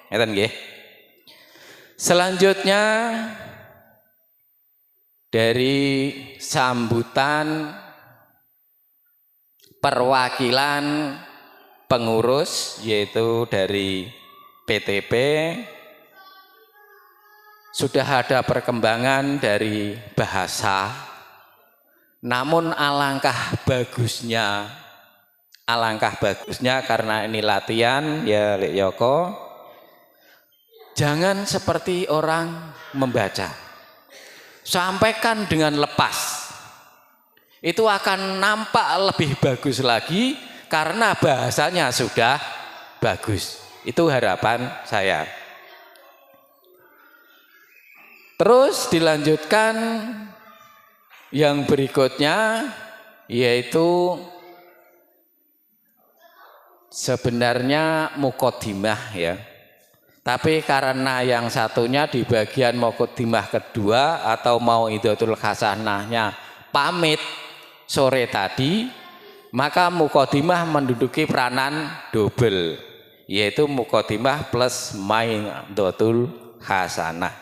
Ngeten nggih. Selanjutnya dari sambutan perwakilan pengurus yaitu dari PTP, sudah ada perkembangan dari bahasa, namun alangkah bagusnya karena ini latihan ya Lek Yoko, jangan seperti orang membaca, sampaikan dengan lepas, itu akan nampak lebih bagus lagi karena bahasanya sudah bagus. Itu harapan saya. Terus dilanjutkan yang berikutnya, yaitu sebenarnya mukodimah ya. Tapi karena yang satunya di bagian mukodimah kedua atau mau'idatul hasanahnya pamit sore tadi, maka mukodimah menduduki peranan double, yaitu mukodimah plus mau'idatul hasanah.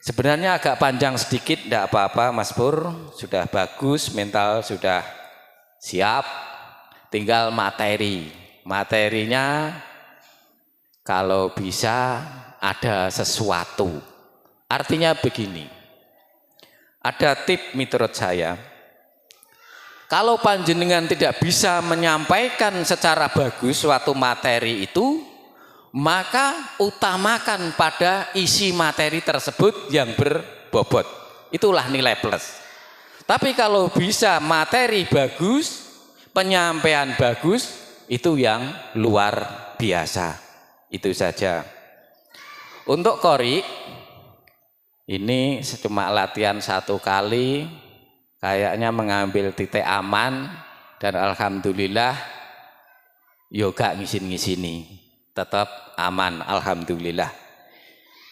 Sebenarnya agak panjang sedikit, tidak apa-apa Mas Pur, sudah bagus, mental sudah siap, tinggal materinya kalau bisa ada sesuatu. Artinya begini, ada tip menurut saya, kalau panjenengan tidak bisa menyampaikan secara bagus suatu materi itu, maka utamakan pada isi materi tersebut yang berbobot. Itulah nilai plus. Tapi kalau bisa materi bagus, penyampaian bagus, itu yang luar biasa. Itu saja. Untuk qori, ini cuma latihan 1 kali, kayaknya mengambil titik aman, dan alhamdulillah yoga ngisin-ngisini, tetap aman, alhamdulillah.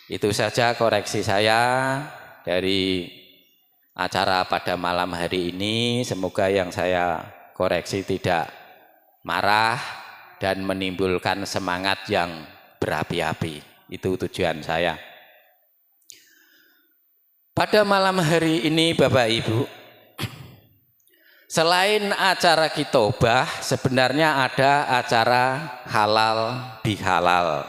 Itu saja koreksi saya dari acara pada malam hari ini. Semoga yang saya koreksi tidak marah dan menimbulkan semangat yang berapi-api. Itu tujuan saya. Pada malam hari ini Bapak Ibu, selain acara kitobah, sebenarnya ada acara halal bihalal.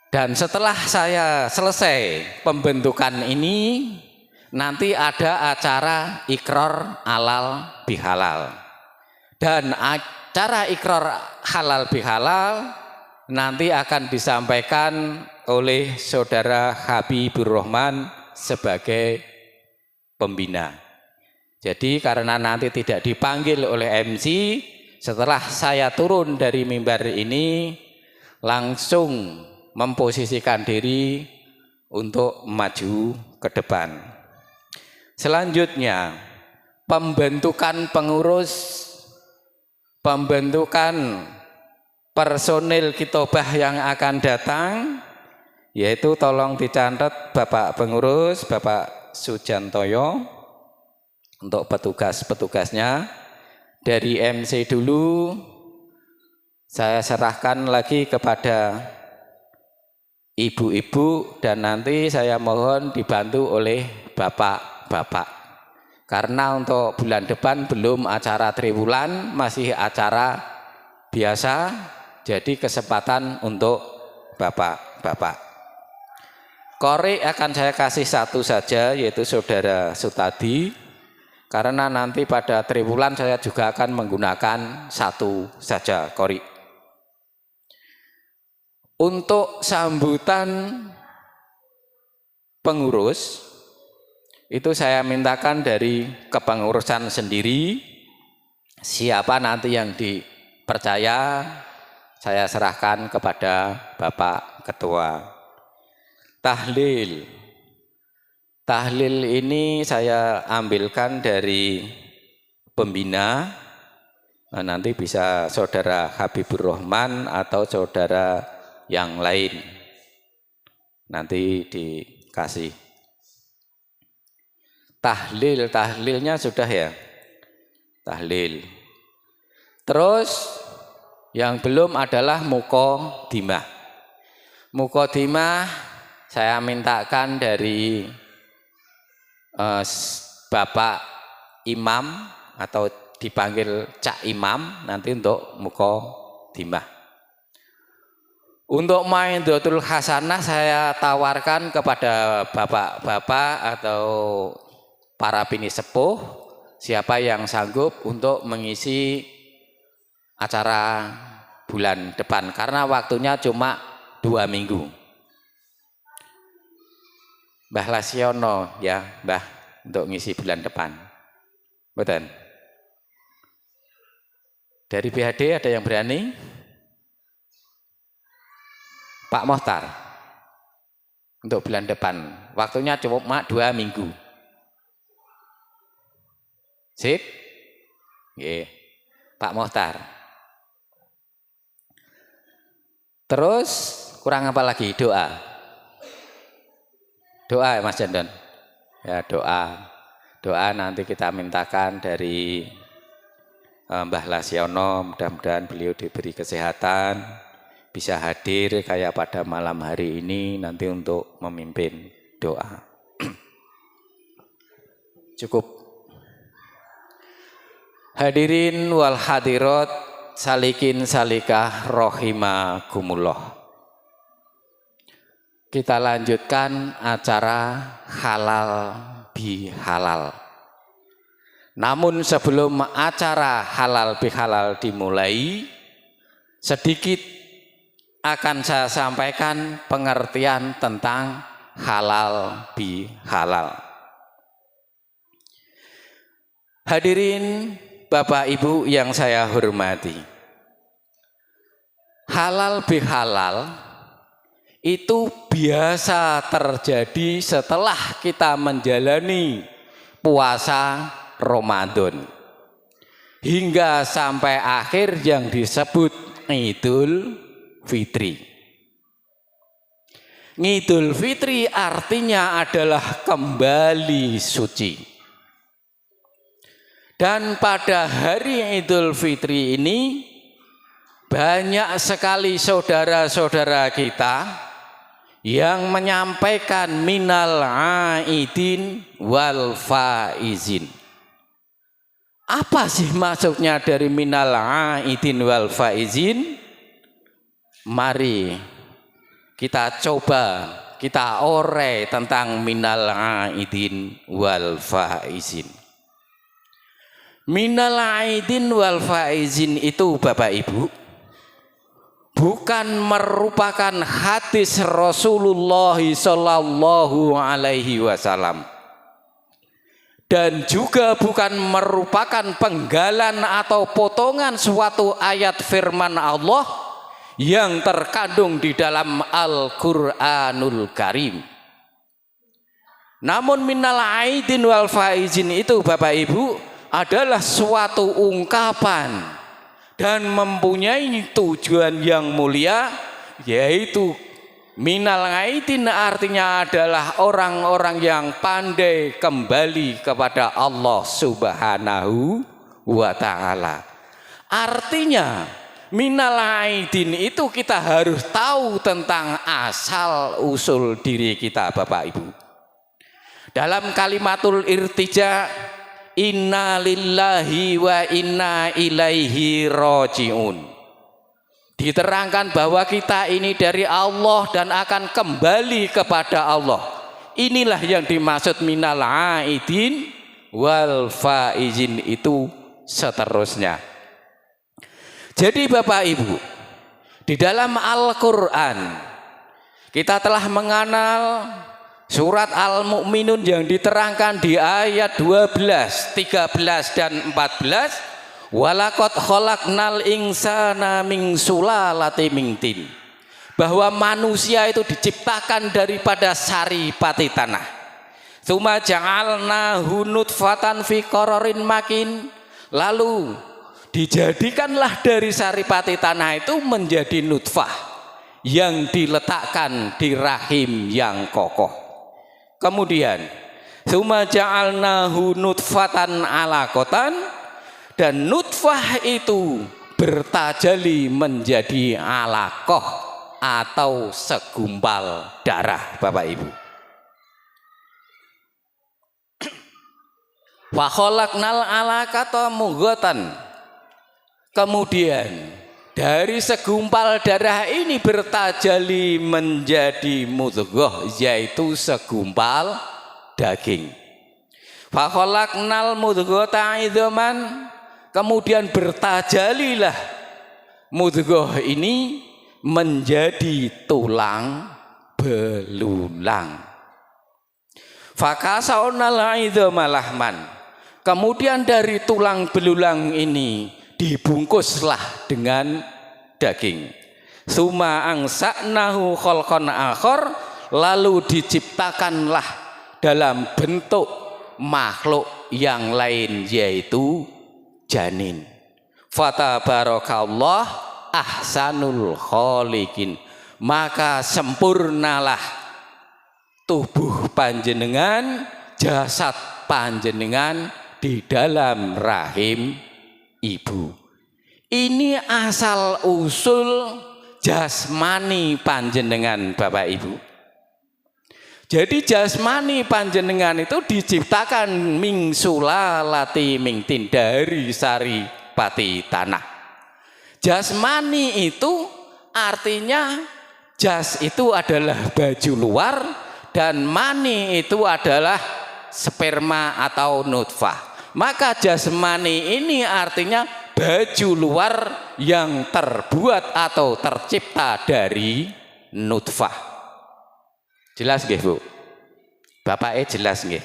Dan setelah saya selesai pembentukan ini, nanti ada acara ikrar halal bihalal. Dan acara ikrar halal bihalal nanti akan disampaikan oleh Saudara Habibur Rahman sebagai pembina. Jadi karena nanti tidak dipanggil oleh MC, setelah saya turun dari mimbar ini langsung memposisikan diri untuk maju ke depan. Selanjutnya, pembentukan pengurus, pembentukan personil kitobah yang akan datang, yaitu tolong dicatat Bapak Pengurus, Bapak Sujantoyo, untuk petugas-petugasnya. Dari MC dulu, saya serahkan lagi kepada ibu-ibu dan nanti saya mohon dibantu oleh bapak-bapak. Karena untuk bulan depan belum acara triwulan, masih acara biasa, jadi kesempatan untuk bapak-bapak. Korek akan saya kasih satu saja, yaitu Saudara Sutadi, karena nanti pada triwulan saya juga akan menggunakan satu saja korek. Untuk sambutan pengurus, itu saya mintakan dari kepengurusan sendiri, siapa nanti yang dipercaya, saya serahkan kepada Bapak Ketua. Tahlil. Tahlil ini saya ambilkan dari pembina, nah, nanti bisa Saudara Habibur Rahman atau saudara yang lain nanti dikasih. Tahlilnya sudah ya, tahlil. Terus yang belum adalah muqaddimah. Muqaddimah saya mintakan dari Bapak Imam atau dipanggil Cak Imam nanti untuk muqaddimah. Untuk Maidatul Hasanah saya tawarkan kepada bapak-bapak atau para bini sepuh, siapa yang sanggup untuk mengisi acara bulan depan, karena waktunya cuma 2 minggu. Mbah Lasiono ya, Mbah, untuk ngisi bulan depan. Betul. Dari BHD ada yang berani? Pak Mohtar, untuk bulan depan, waktunya cuma 2 minggu. Sip? Oke. Pak Mohtar. Terus kurang apa lagi? Doa. Doa ya Mas Jandon. Ya doa. Doa nanti kita mintakan dari Mbah Lasiono, mudah-mudahan beliau diberi kesehatan, bisa hadir kayak pada malam hari ini nanti untuk memimpin doa. Cukup. Hadirin wal hadirat, salikin salikah rahimakumullah. Kita lanjutkan acara halal bihalal. Namun sebelum acara halal bihalal dimulai, sedikit akan saya sampaikan pengertian tentang halal bihalal. Hadirin Bapak Ibu yang saya hormati, halal bihalal itu biasa terjadi setelah kita menjalani puasa Ramadan. hingga sampai akhir yang disebut Idul Fitri. Idul Fitri artinya adalah kembali suci. Dan pada hari Idul Fitri ini banyak sekali saudara-saudara kita yang menyampaikan minal aidin wal faizin. Apa sih maksudnya dari minal aidin wal faizin? Mari kita coba kita ore tentang minal aidin wal faizin. Minal aidin wal faizin itu Bapak Ibu bukan merupakan hadis Rasulullah sallallahu alaihi wasallam, dan juga bukan merupakan penggalan atau potongan suatu ayat firman Allah yang terkandung di dalam Al-Qur'anul Karim. Namun minal aidin wal faizin itu Bapak Ibu adalah suatu ungkapan dan mempunyai tujuan yang mulia, yaitu minal aidin artinya adalah orang-orang yang pandai kembali kepada Allah Subhanahu wa ta'ala. Artinya minal aidin itu kita harus tahu tentang asal usul diri kita Bapak Ibu. Dalam kalimatul irtija, inna lillahi wa inna ilaihi raji'un, diterangkan bahwa kita ini dari Allah dan akan kembali kepada Allah. Inilah yang dimaksud minal aidin wal faizin itu seterusnya. Jadi Bapak Ibu, di dalam Al-Quran kita telah mengenal surat Al-Mu'minun yang diterangkan di ayat 12, 13 dan 14, walaqad khalaqnal insana min sulalatin min tin, bahwa manusia itu diciptakan daripada saripati tanah. Tsumma ja'alnahu nutfatan fi qararin makin, lalu dijadikanlah dari saripati tanah itu menjadi nutfah yang diletakkan di rahim yang kokoh. Kemudian tsumma ja'alnahu nutfatan alaqatan, dan nutfah itu bertajali menjadi alaqah atau segumpal darah Bapak Ibu. Wa khalaqnal alaqata mudghatan, kemudian dari segumpal darah ini bertajali menjadi mudghah, yaitu segumpal daging. Fa khalaqnal mudghata idzaman, kemudian bertajalilah mudghah ini menjadi tulang belulang. Fa kasawnal idzama lahman, kemudian dari tulang belulang ini dibungkuslah dengan daging. Suma angsa'nahu khalqan akhar, lalu diciptakanlah dalam bentuk makhluk yang lain, yaitu janin. Fatabarakallah ahsanul khaliqin, maka sempurnalah tubuh panjenengan, jasad panjenengan di dalam rahim ibu. Ini asal usul jasmani panjenengan Bapak Ibu. Jadi jasmani panjenengan itu diciptakan min sulalati min tin, dari saripati tanah. Jasmani itu artinya jas itu adalah baju luar dan mani itu adalah sperma atau nutfah. Maka jasmani ini artinya baju luar yang terbuat atau tercipta dari nutfah. Jelas nggih Bu? Bapak jelas nggih?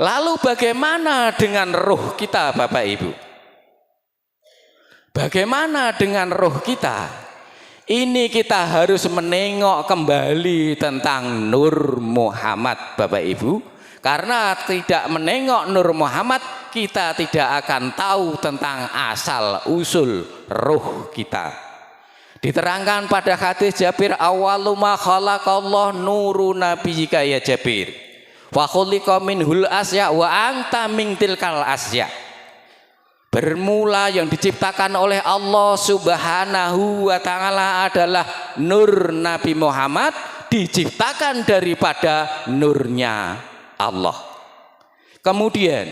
Lalu bagaimana dengan roh kita Bapak Ibu? Bagaimana dengan roh kita? Ini kita harus menengok kembali tentang Nur Muhammad Bapak Ibu. Karena tidak menengok Nur Muhammad, kita tidak akan tahu tentang asal usul ruh kita. Diterangkan pada hadis Jabir, awwalu ma khalaqallahu nuru nabiyyika ya Jabir. Wa khuliqa minhul asya wa anta min tilkal asya. Bermula yang diciptakan oleh Allah Subhanahu wa taala adalah nur Nabi Muhammad, diciptakan daripada nurnya Allah. Kemudian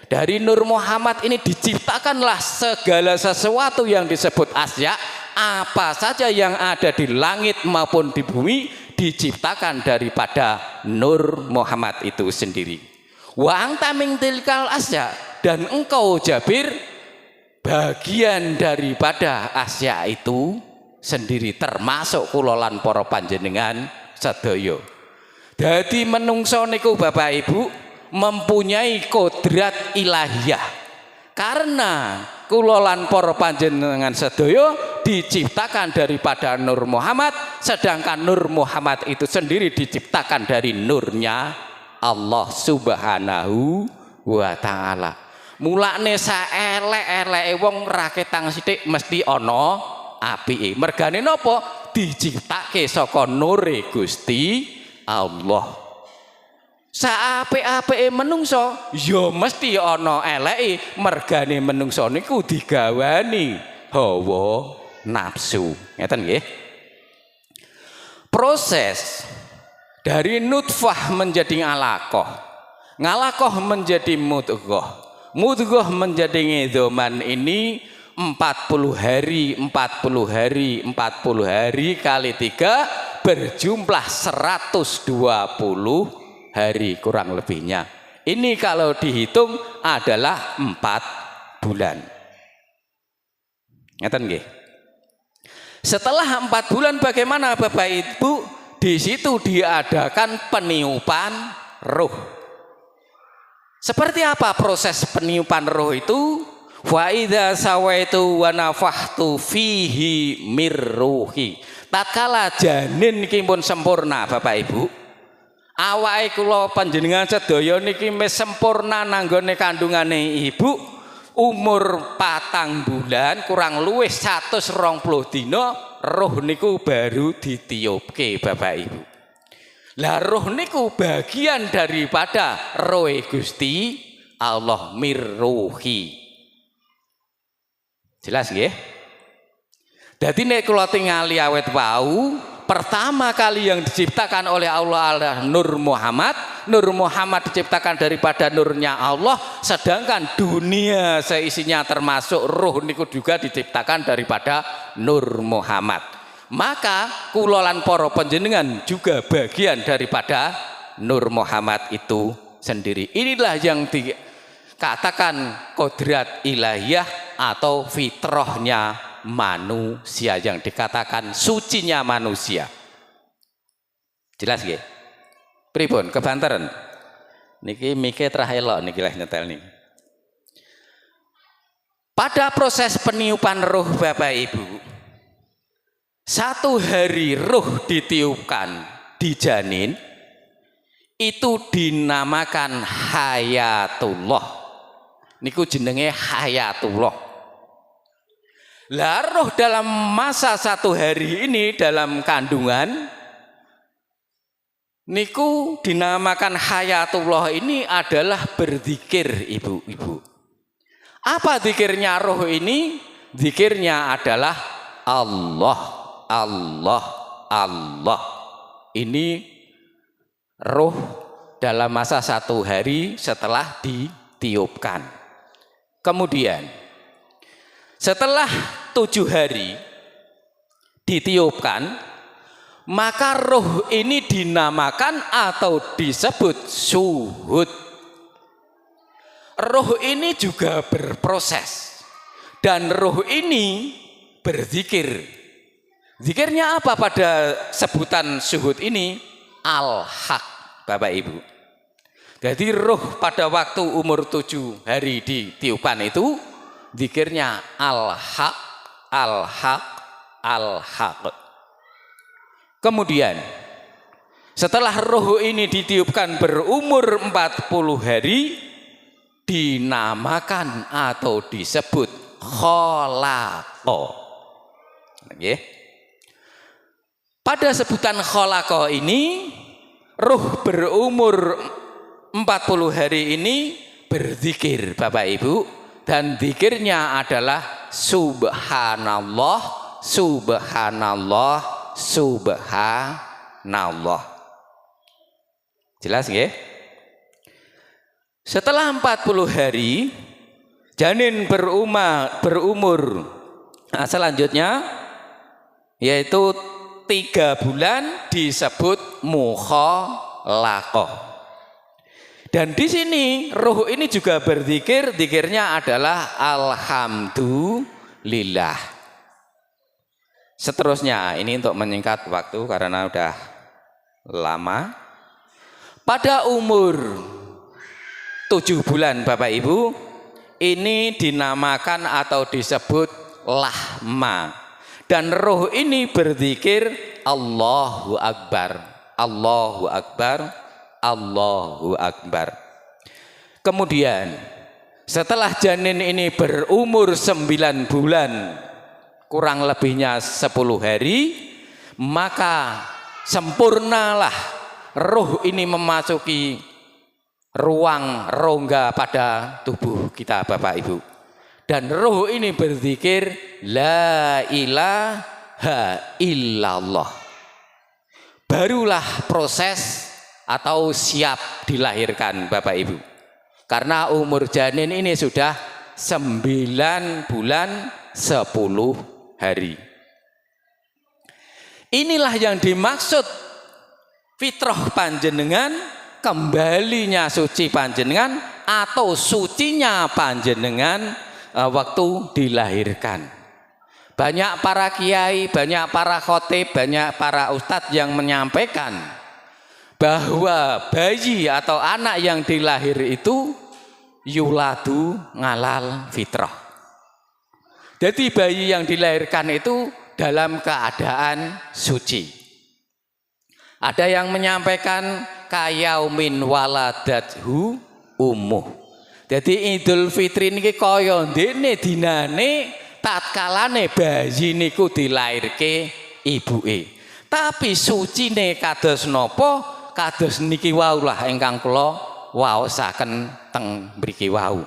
dari Nur Muhammad ini diciptakanlah segala sesuatu yang disebut asya, apa saja yang ada di langit maupun di bumi diciptakan daripada Nur Muhammad itu sendiri. Wa anta min tilkal asya, dan engkau Jabir bagian daripada asya itu sendiri, termasuk kulolan para panjenengan sedaya. Dadi menungso niku Bapak Ibu mempunyai kodrat ilahiyah, karena kulolan para panjenengan sedaya diciptakan daripada Nur Muhammad, sedangkan Nur Muhammad itu sendiri diciptakan dari nurnya Allah Subhanahu wa taala. Mulane saelek-eleke wong raketang sithik mesti ana apike. Mergane napa? Diciptake saka nure Gusti Allah. Saapik-apike menungso ya mesti ana eleke. Mergane menungso niku digawani hawa nafsu. Ngeten nggih. Proses dari nutfah menjadi alaqah, ngalaqah menjadi mudghah, mudghah menjadi ngidhoman ini 40 hari, 40 hari, 40 hari kali 3 berjumlah 120 hari kurang lebihnya. Ini kalau dihitung adalah 4 bulan. Ngeten nggih. Setelah 4 bulan bagaimana Bapak Ibu? Di situ diadakan peniupan ruh. Seperti apa proses peniupan ruh itu? Wa idza sawaitu wa nafakhtu fihi mir ruhi. Tatkala janin niki pun sempurna Bapak Ibu. Awake kula panjenengan sedaya niki wis sempurna nanggone kandungane ibu, umur 4 bulan kurang luwih 120 dina roh niku baru ditiupke Bapak Ibu. Lah roh niku bagian daripada roh Gusti Allah mirruhi. Jelas nggih? Dadi nek kula tingali awet wau, pertama kali yang diciptakan oleh Allah adalah Nur Muhammad. Nur Muhammad diciptakan daripada nurnya Allah, sedangkan dunia seisinya termasuk ruh niku juga diciptakan daripada Nur Muhammad. Maka kulolan para panjenengan juga bagian daripada Nur Muhammad itu sendiri. Inilah yang dikatakan kodrat ilahiyah atau fitrahnya manusia, yang dikatakan sucinya manusia. Jelas nggih? Pripun kebantaran? Niki mike trahelo niki lah nyetel niki. Pada proses peniupan ruh Bapak Ibu, 1 hari ruh ditiupkan di janin itu dinamakan hayatullah. Niku jenenge hayatullah. Lah roh dalam masa 1 hari ini dalam kandungan niku dinamakan hayatullah, ini adalah berzikir ibu-ibu. Apa zikirnya roh ini? Zikirnya adalah Allah, Allah, Allah. Ini roh dalam masa 1 hari setelah ditiupkan. Kemudian setelah 7 hari ditiupkan, maka roh ini dinamakan atau disebut suhud. Roh ini juga berproses dan roh ini berzikir. Zikirnya apa pada sebutan suhud ini? Al-haq Bapak Ibu. Jadi roh pada waktu umur 7 hari ditiupkan itu zikirnya al-haq, al-haq, al-haq. Kemudian Setelah roh ini ditiupkan berumur 40 hari, dinamakan atau disebut kholaqo. Nggih. Pada sebutan kholaqo ini, roh berumur 40 hari ini berzikir Bapak Ibu, dan zikirnya adalah subhanallah, subhanallah, subhanallah. Jelas nggih? Setelah 40 hari janin berumur selanjutnya yaitu 3 bulan disebut mukhalaqah. Dan di sini ruh ini juga berzikir, zikirnya adalah alhamdulillah. Seterusnya ini untuk menyingkat waktu karena udah lama. Pada umur 7 bulan Bapak Ibu, ini dinamakan atau disebut lahma. Dan roh ini berzikir Allahu Akbar, Allahu Akbar, Allahu Akbar. Kemudian setelah janin ini berumur 9 bulan, kurang lebihnya 10 hari, maka sempurnalah roh ini memasuki ruang rongga pada tubuh kita Bapak Ibu. Dan roh ini berzikir la ilaha illallah. Barulah proses atau siap dilahirkan Bapak Ibu. Karena umur janin ini sudah 9 bulan 10 hari. Inilah yang dimaksud fitrah panjenengan, kembalinya suci panjenengan atau sucinya panjenengan waktu dilahirkan. Banyak para kiai, banyak para khotib, banyak para ustadz yang menyampaikan bahwa bayi atau anak yang dilahir itu yuladu ngalal fitrah. Jadi bayi yang dilahirkan itu dalam keadaan suci. Ada yang menyampaikan kayaumin waladathu ummuh. Jadi Idul Fitri niki kaya ndene dinane tatkalane bayi niku dilairke ibuke. Tapi sucine kados napa? Kados niki wau lah ingkang kula waosaken teng mriki wau.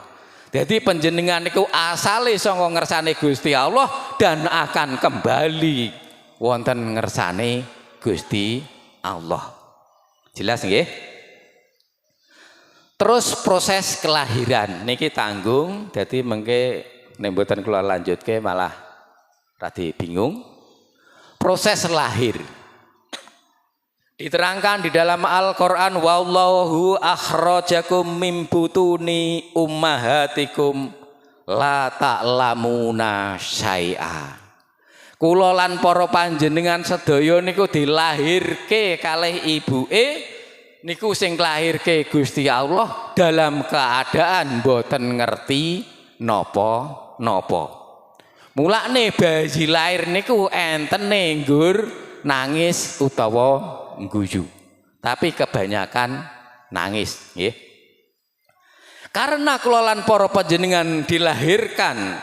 Jadi panjenengan niku asale saka ngersane Gusti Allah dan akan kembali wonten ngersane Gusti Allah. Jelas nggih? Terus proses kelahiran niki tanggung, jadi mengke nek mboten kula lanjutke malah rada bingung. Proses lahir diterangkan di dalam Al-Qur'an, wallahu akhrajakum mim butuni ummahatikum la ta'lamuna syai'a. Kula lan para panjenengan sedaya niku dilahirke kalih ibuke niku sing lahirke Gusti Allah dalam keadaan boten ngerti napa-napa. Mulane bayi lahir niku entene nggur nangis utawa ngguyu. Tapi kebanyakan nangis, nggih. Karena kula lan para panjenengan dilahirkan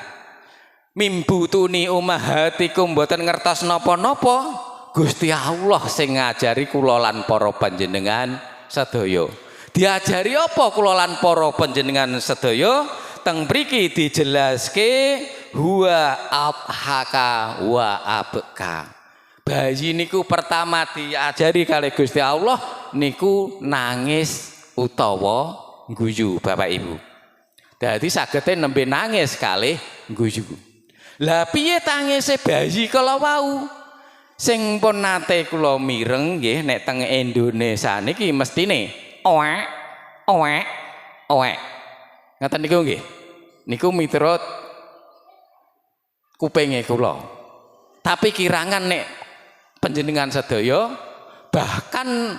mimbutuni ummahatikum boten ngertos napa-napa, Gusti Allah sing ngajari kula lan para panjenengan sedaya. Diajari apa kula lan para panjenengan sedaya? Teng mriki dijelaske huwa abhaka wa abka. Bayi niku pertama diajari kalih Gusti Allah niku nangis utawa ngguyu Bapak Ibu. Dadi sagete nembe nangis kalih ngguyu. Lah piye tangise bayi kala wau? Sing pun nate kula mireng nggih nek teng Indonesia niki mestine oek oek oek. Ngaten niku nggih. Niku miturut kupinge kula. Tapi kirangan nek panjenengan sedaya bahkan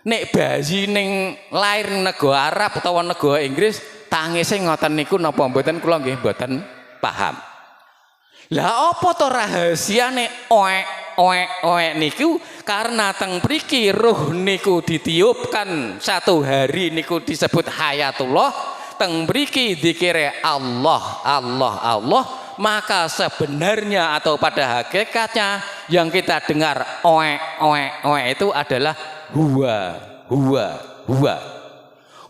nek bayi ning lair negara Arab utawa negara Inggris tangise ngoten niku napa mboten kula nggih mboten paham. Lah apa to rahasiane oek oek niku karena teng priki ruh niku ditiupkan satu hari niku disebut hayatullah, teng mriki dikire Allah, maka sebenarnya atau pada hakikatnya yang kita dengar oe itu adalah huwa.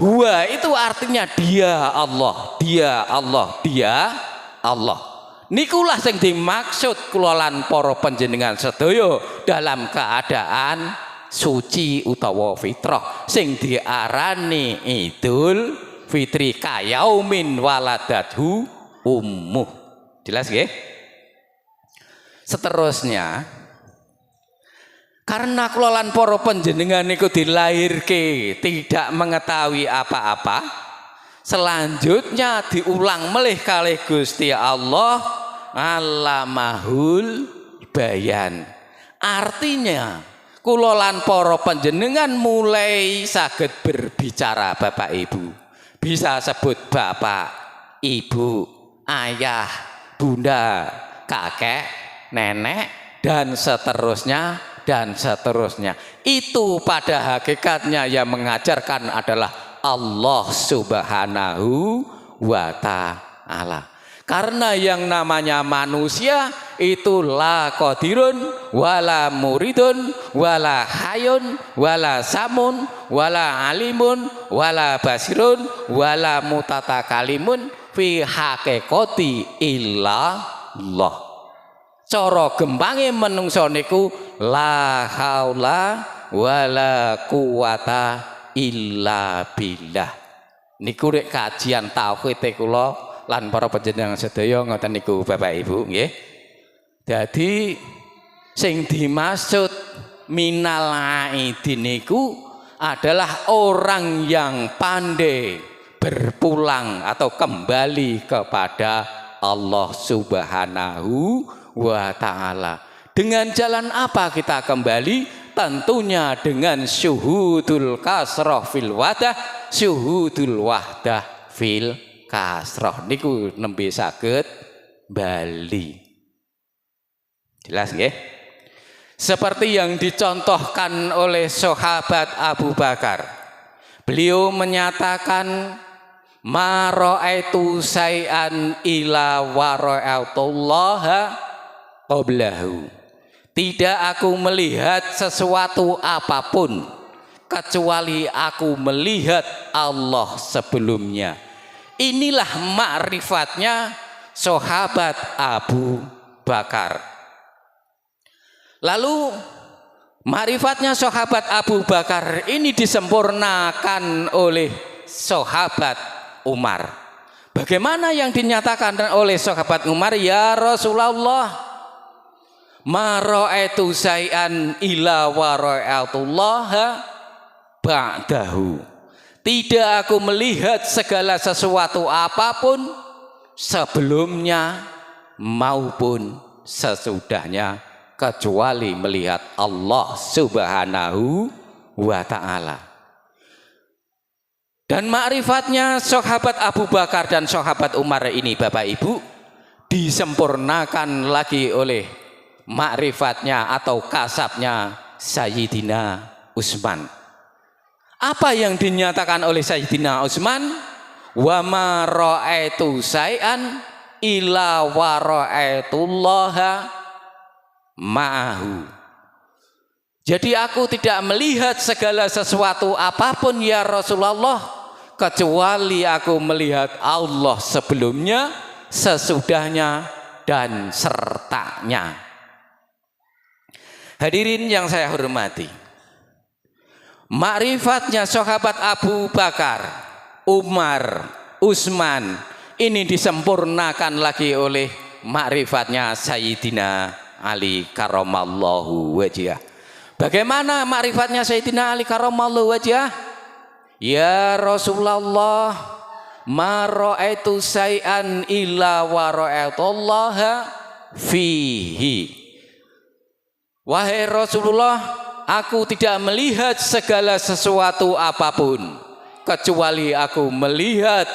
Huwa itu artinya dia Allah. Nikulah sing dimaksud kula lan para panjenengan sedaya dalam keadaan suci utawa fitrah sing diarani Idul Fitri kayaumin waladathu ummuh. Jelas nggih? Seterusnya karena kula lan para panjenengan niku dilahirke tidak mengetahui apa-apa, selanjutnya diulang melih kalih Gusti Allah alamahul bayan. Artinya kula lan para panjenengan mulai saged berbicara Bapak Ibu. Bisa sebut bapak, ibu, ayah, bunda, kakek, nenek, dan seterusnya. Itu pada hakikatnya yang mengajarkan adalah Allah Subhanahu wa Ta'ala. Karena yang namanya manusia itu la qadirun wala muridun wala hayun wala samun wala alimun wala basirun wala mutatakalimun fi haqiqati illallah. Cara gembange menungso niku la haula wala quwata illa billah. Niku rek kajian tauhid kula lan para panjenengan sedaya ngoten niku Bapak Ibu nggih. Dadi sing dimaksud minal aidin niku adalah orang yang pandai berpulang atau kembali kepada Allah Subhanahu wa Ta'ala. Dengan jalan apa kita kembali? Tentunya dengan syuhudul kasroh fil wadah, syuhudul wahdah fil kasroh. Niku nembe saged bali. Jelas nggih? Seperti yang dicontohkan oleh sahabat Abu Bakar. Beliau menyatakan ma ra'aitu say'an ila wa ra'atullaha qablahu. Tidak aku melihat sesuatu apapun kecuali aku melihat Allah sebelumnya. Inilah ma'rifatnya sahabat Abu Bakar. Lalu ma'rifatnya sahabat Abu Bakar ini disempurnakan oleh sahabat Umar. Bagaimana yang dinyatakan oleh sahabat Umar? Ya Rasulullah, ma ra'aitu say'an ila wa ra'atullaha ba'dahu. Tidak aku melihat segala sesuatu apapun sebelumnya maupun sesudahnya kecuali melihat Allah Subhanahu wa Ta'ala. Dan ma'rifatnya sahabat Abu Bakar dan sahabat Umar ini Bapak Ibu disempurnakan lagi oleh ma'rifatnya atau kasabnya Sayyidina Utsman. Apa yang dinyatakan oleh Sayyidina Utsman? Wa ma ra'aitu say'an illa wa ra'aitullaha ma'ahu. Jadi aku tidak melihat segala sesuatu apapun ya Rasulullah kecuali aku melihat Allah sebelumnya, sesudahnya, dan sertanya. Hadirin yang saya hormati, ma'rifatnya sahabat Abu Bakar, Umar, Utsman ini disempurnakan lagi oleh ma'rifatnya Sayyidina Ali karramallahu wajhah. Bagaimana ma'rifatnya Sayyidina Ali karramallahu wajhah? Ya Rasulullah, ma ra'aitu say'an illa wa ra'atullaha fihi. Wahai Rasulullah, aku tidak melihat segala sesuatu apapun kecuali aku melihat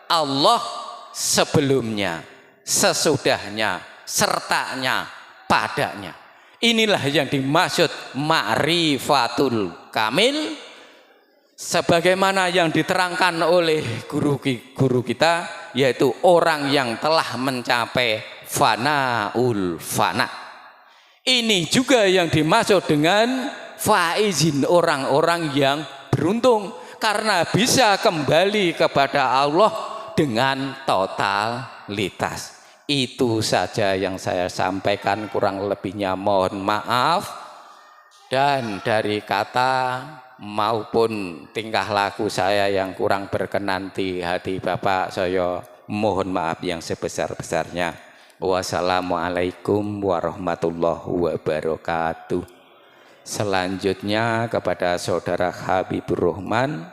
Allah sebelumnya, sesudahnya, sertanya, padanya. Inilah yang dimaksud ma'rifatul kamil, sebagaimana yang diterangkan oleh guru kita, yaitu orang yang telah mencapai fanaul fana. Ini juga yang dimaksud dengan faizin, orang-orang yang beruntung karena bisa kembali kepada Allah dengan totalitas. Itu saja yang saya sampaikan, kurang lebihnya mohon maaf. Dan dari kata maupun tingkah laku saya yang kurang berkenan di hati Bapak, saya mohon maaf yang sebesar-besarnya. Wassalamualaikum warahmatullahi wabarakatuh. Selanjutnya kepada Saudara Habibur Rahman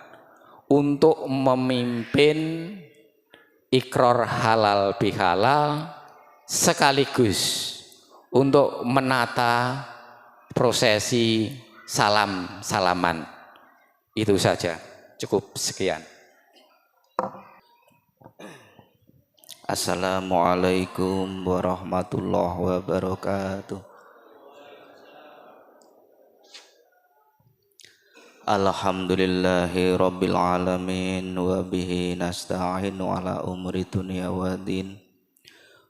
untuk memimpin ikrar halal bihalal sekaligus untuk menata prosesi salam-salaman. Itu saja, cukup sekian. Assalamualaikum warahmatullahi wabarakatuh. Alhamdulillahi rabbil alamin wa bihi nasta'inu ala umri dunya wa din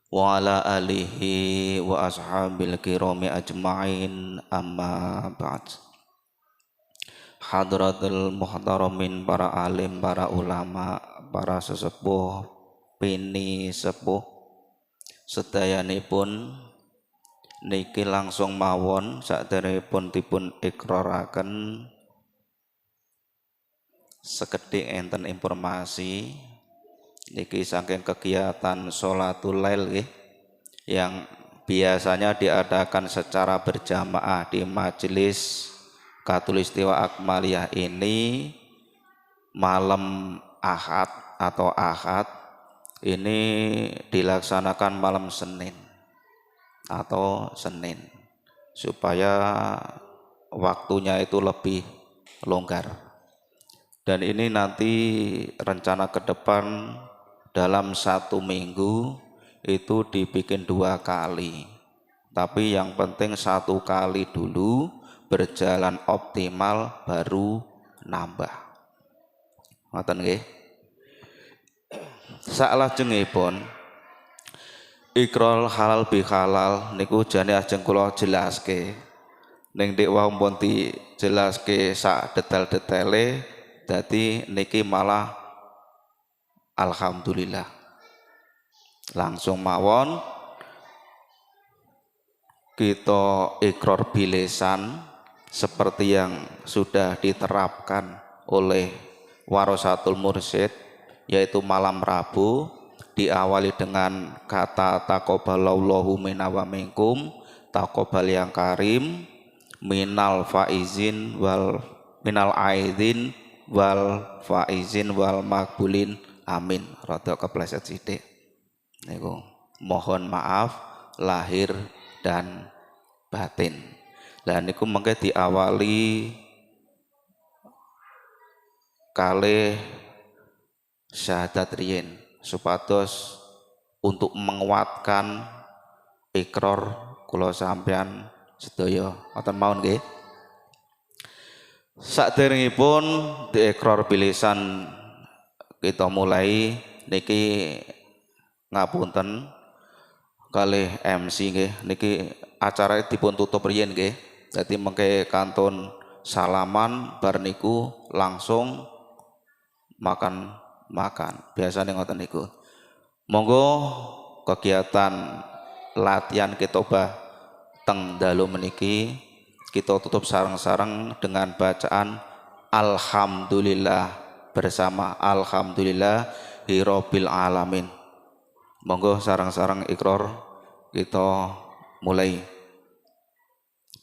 wa ala alihi wa ashabil kirami ajma'in, amma ba'd. Hadratul muhtaramin, para alim, para ulama, para sesepuh, pini sepuh sedayanipun niki langsung mawon saderepun dipun ikraraken sekedhik enten informasi niki saking kegiatan sholatul lail nggih yang biasanya diadakan secara berjamaah di majelis Khatulistiwa Akmaliyah ini malam Ahad atau Ahad ini dilaksanakan malam Senin atau Senin supaya waktunya itu lebih longgar. Dan ini nanti rencana ke depan dalam 1 minggu itu dibikin 2 kali. Tapi yang penting 1 kali dulu berjalan optimal baru nambah. Ngoten nggih. Salajengipun ikrar halal bihalal niku jane ajeng kula jelaske. Ning dik wau pun dijelaske sak detail-detaile. Dadi niki malah alhamdulillah langsung mawon kita ikrar bilisan seperti yang sudah diterapkan oleh warasatul mursyid, yaitu malam Rabu diawali dengan kata taqabbalallahu minna wa minkum, taqabbal yang karim, minal faizin wal minal aidin wal faizin wal makbulin, amin. Rada kepleset sithik niku, mohon maaf lahir dan batin. Lah niku mengke diawali kalih syahadat riyin supados untuk menguatkan ikrar kula sampean sedaya. Ngoten mawon nggih. Saderengipun diikrar bilisan kita mulai niki ngapunten kalih MC nggih, niki acara dipun tutup riyin nggih. Dadi mengke kantun salaman bar niku langsung makan biasane ngoten niku. Monggo kegiatan latihan ketobah teng dalu meniki kita tutup sareng-sareng dengan bacaan alhamdulillah bersama alhamdulillah hirobbil alamin. Monggo sareng-sareng ikrar kita mulai.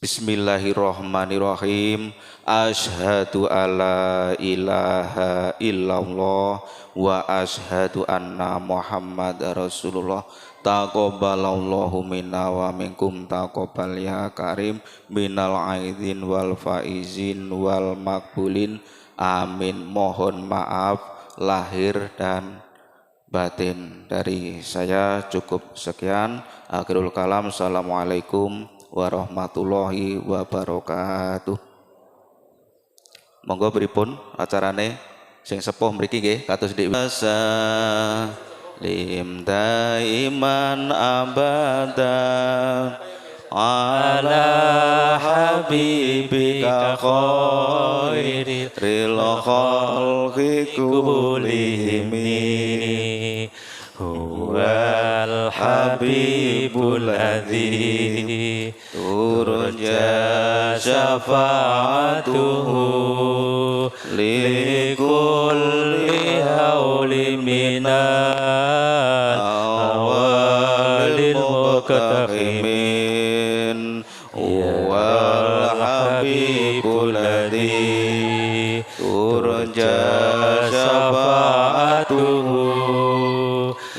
Bismillahirrahmanirrahim. Asyhadu alla ilaha illallah wa asyhadu anna Muhammad Rasulullah. Taqabbalallahu minna wa minkum, taqabbal ya karim, minal aidin wal faizin wal makbulin, amin. Mohon maaf lahir dan batin. Dari saya cukup sekian. Akhirul kalam. Assalamualaikum warahmatullahi wabarakatuh. Monggo pripun acarane sing sepuh mriki nggih kados dik lim daiman abada ala habibika khairil khalqi kullihim huwal habibul ladzi turja syafa'atuhu likulli hauli minal awalil muqtahimin huwal habibul ladzi turja syafa'atuhu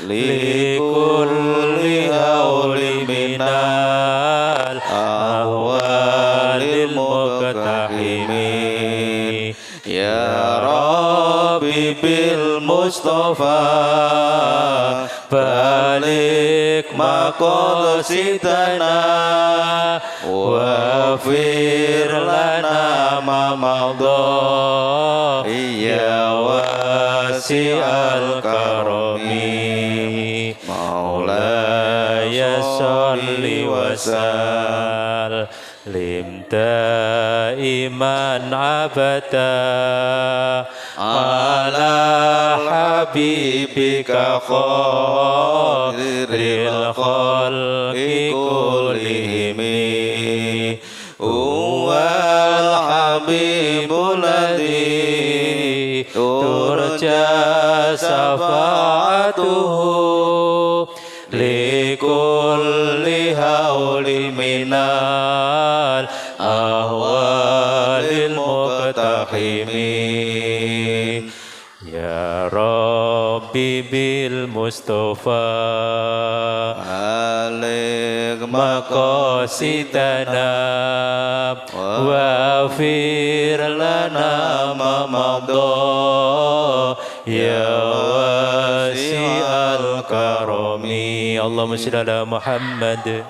likulli hauli minal ahwalil muqtahimin ya Rabbi bil Mustafa balik maqasidana wafir lana ma madha ya wasi'al karami maulaya salli wa sallim daiman abada ala habibika khairil khalqi kullihim huwal habibul ladzi turja syafa'atuhu likulli hauli minal ahwalil muqtahimin ya Rabbi bil Mustafa alik maqasidana wafir lana ma madha ya wasi'al karami Allahumma shalli ala Muhammad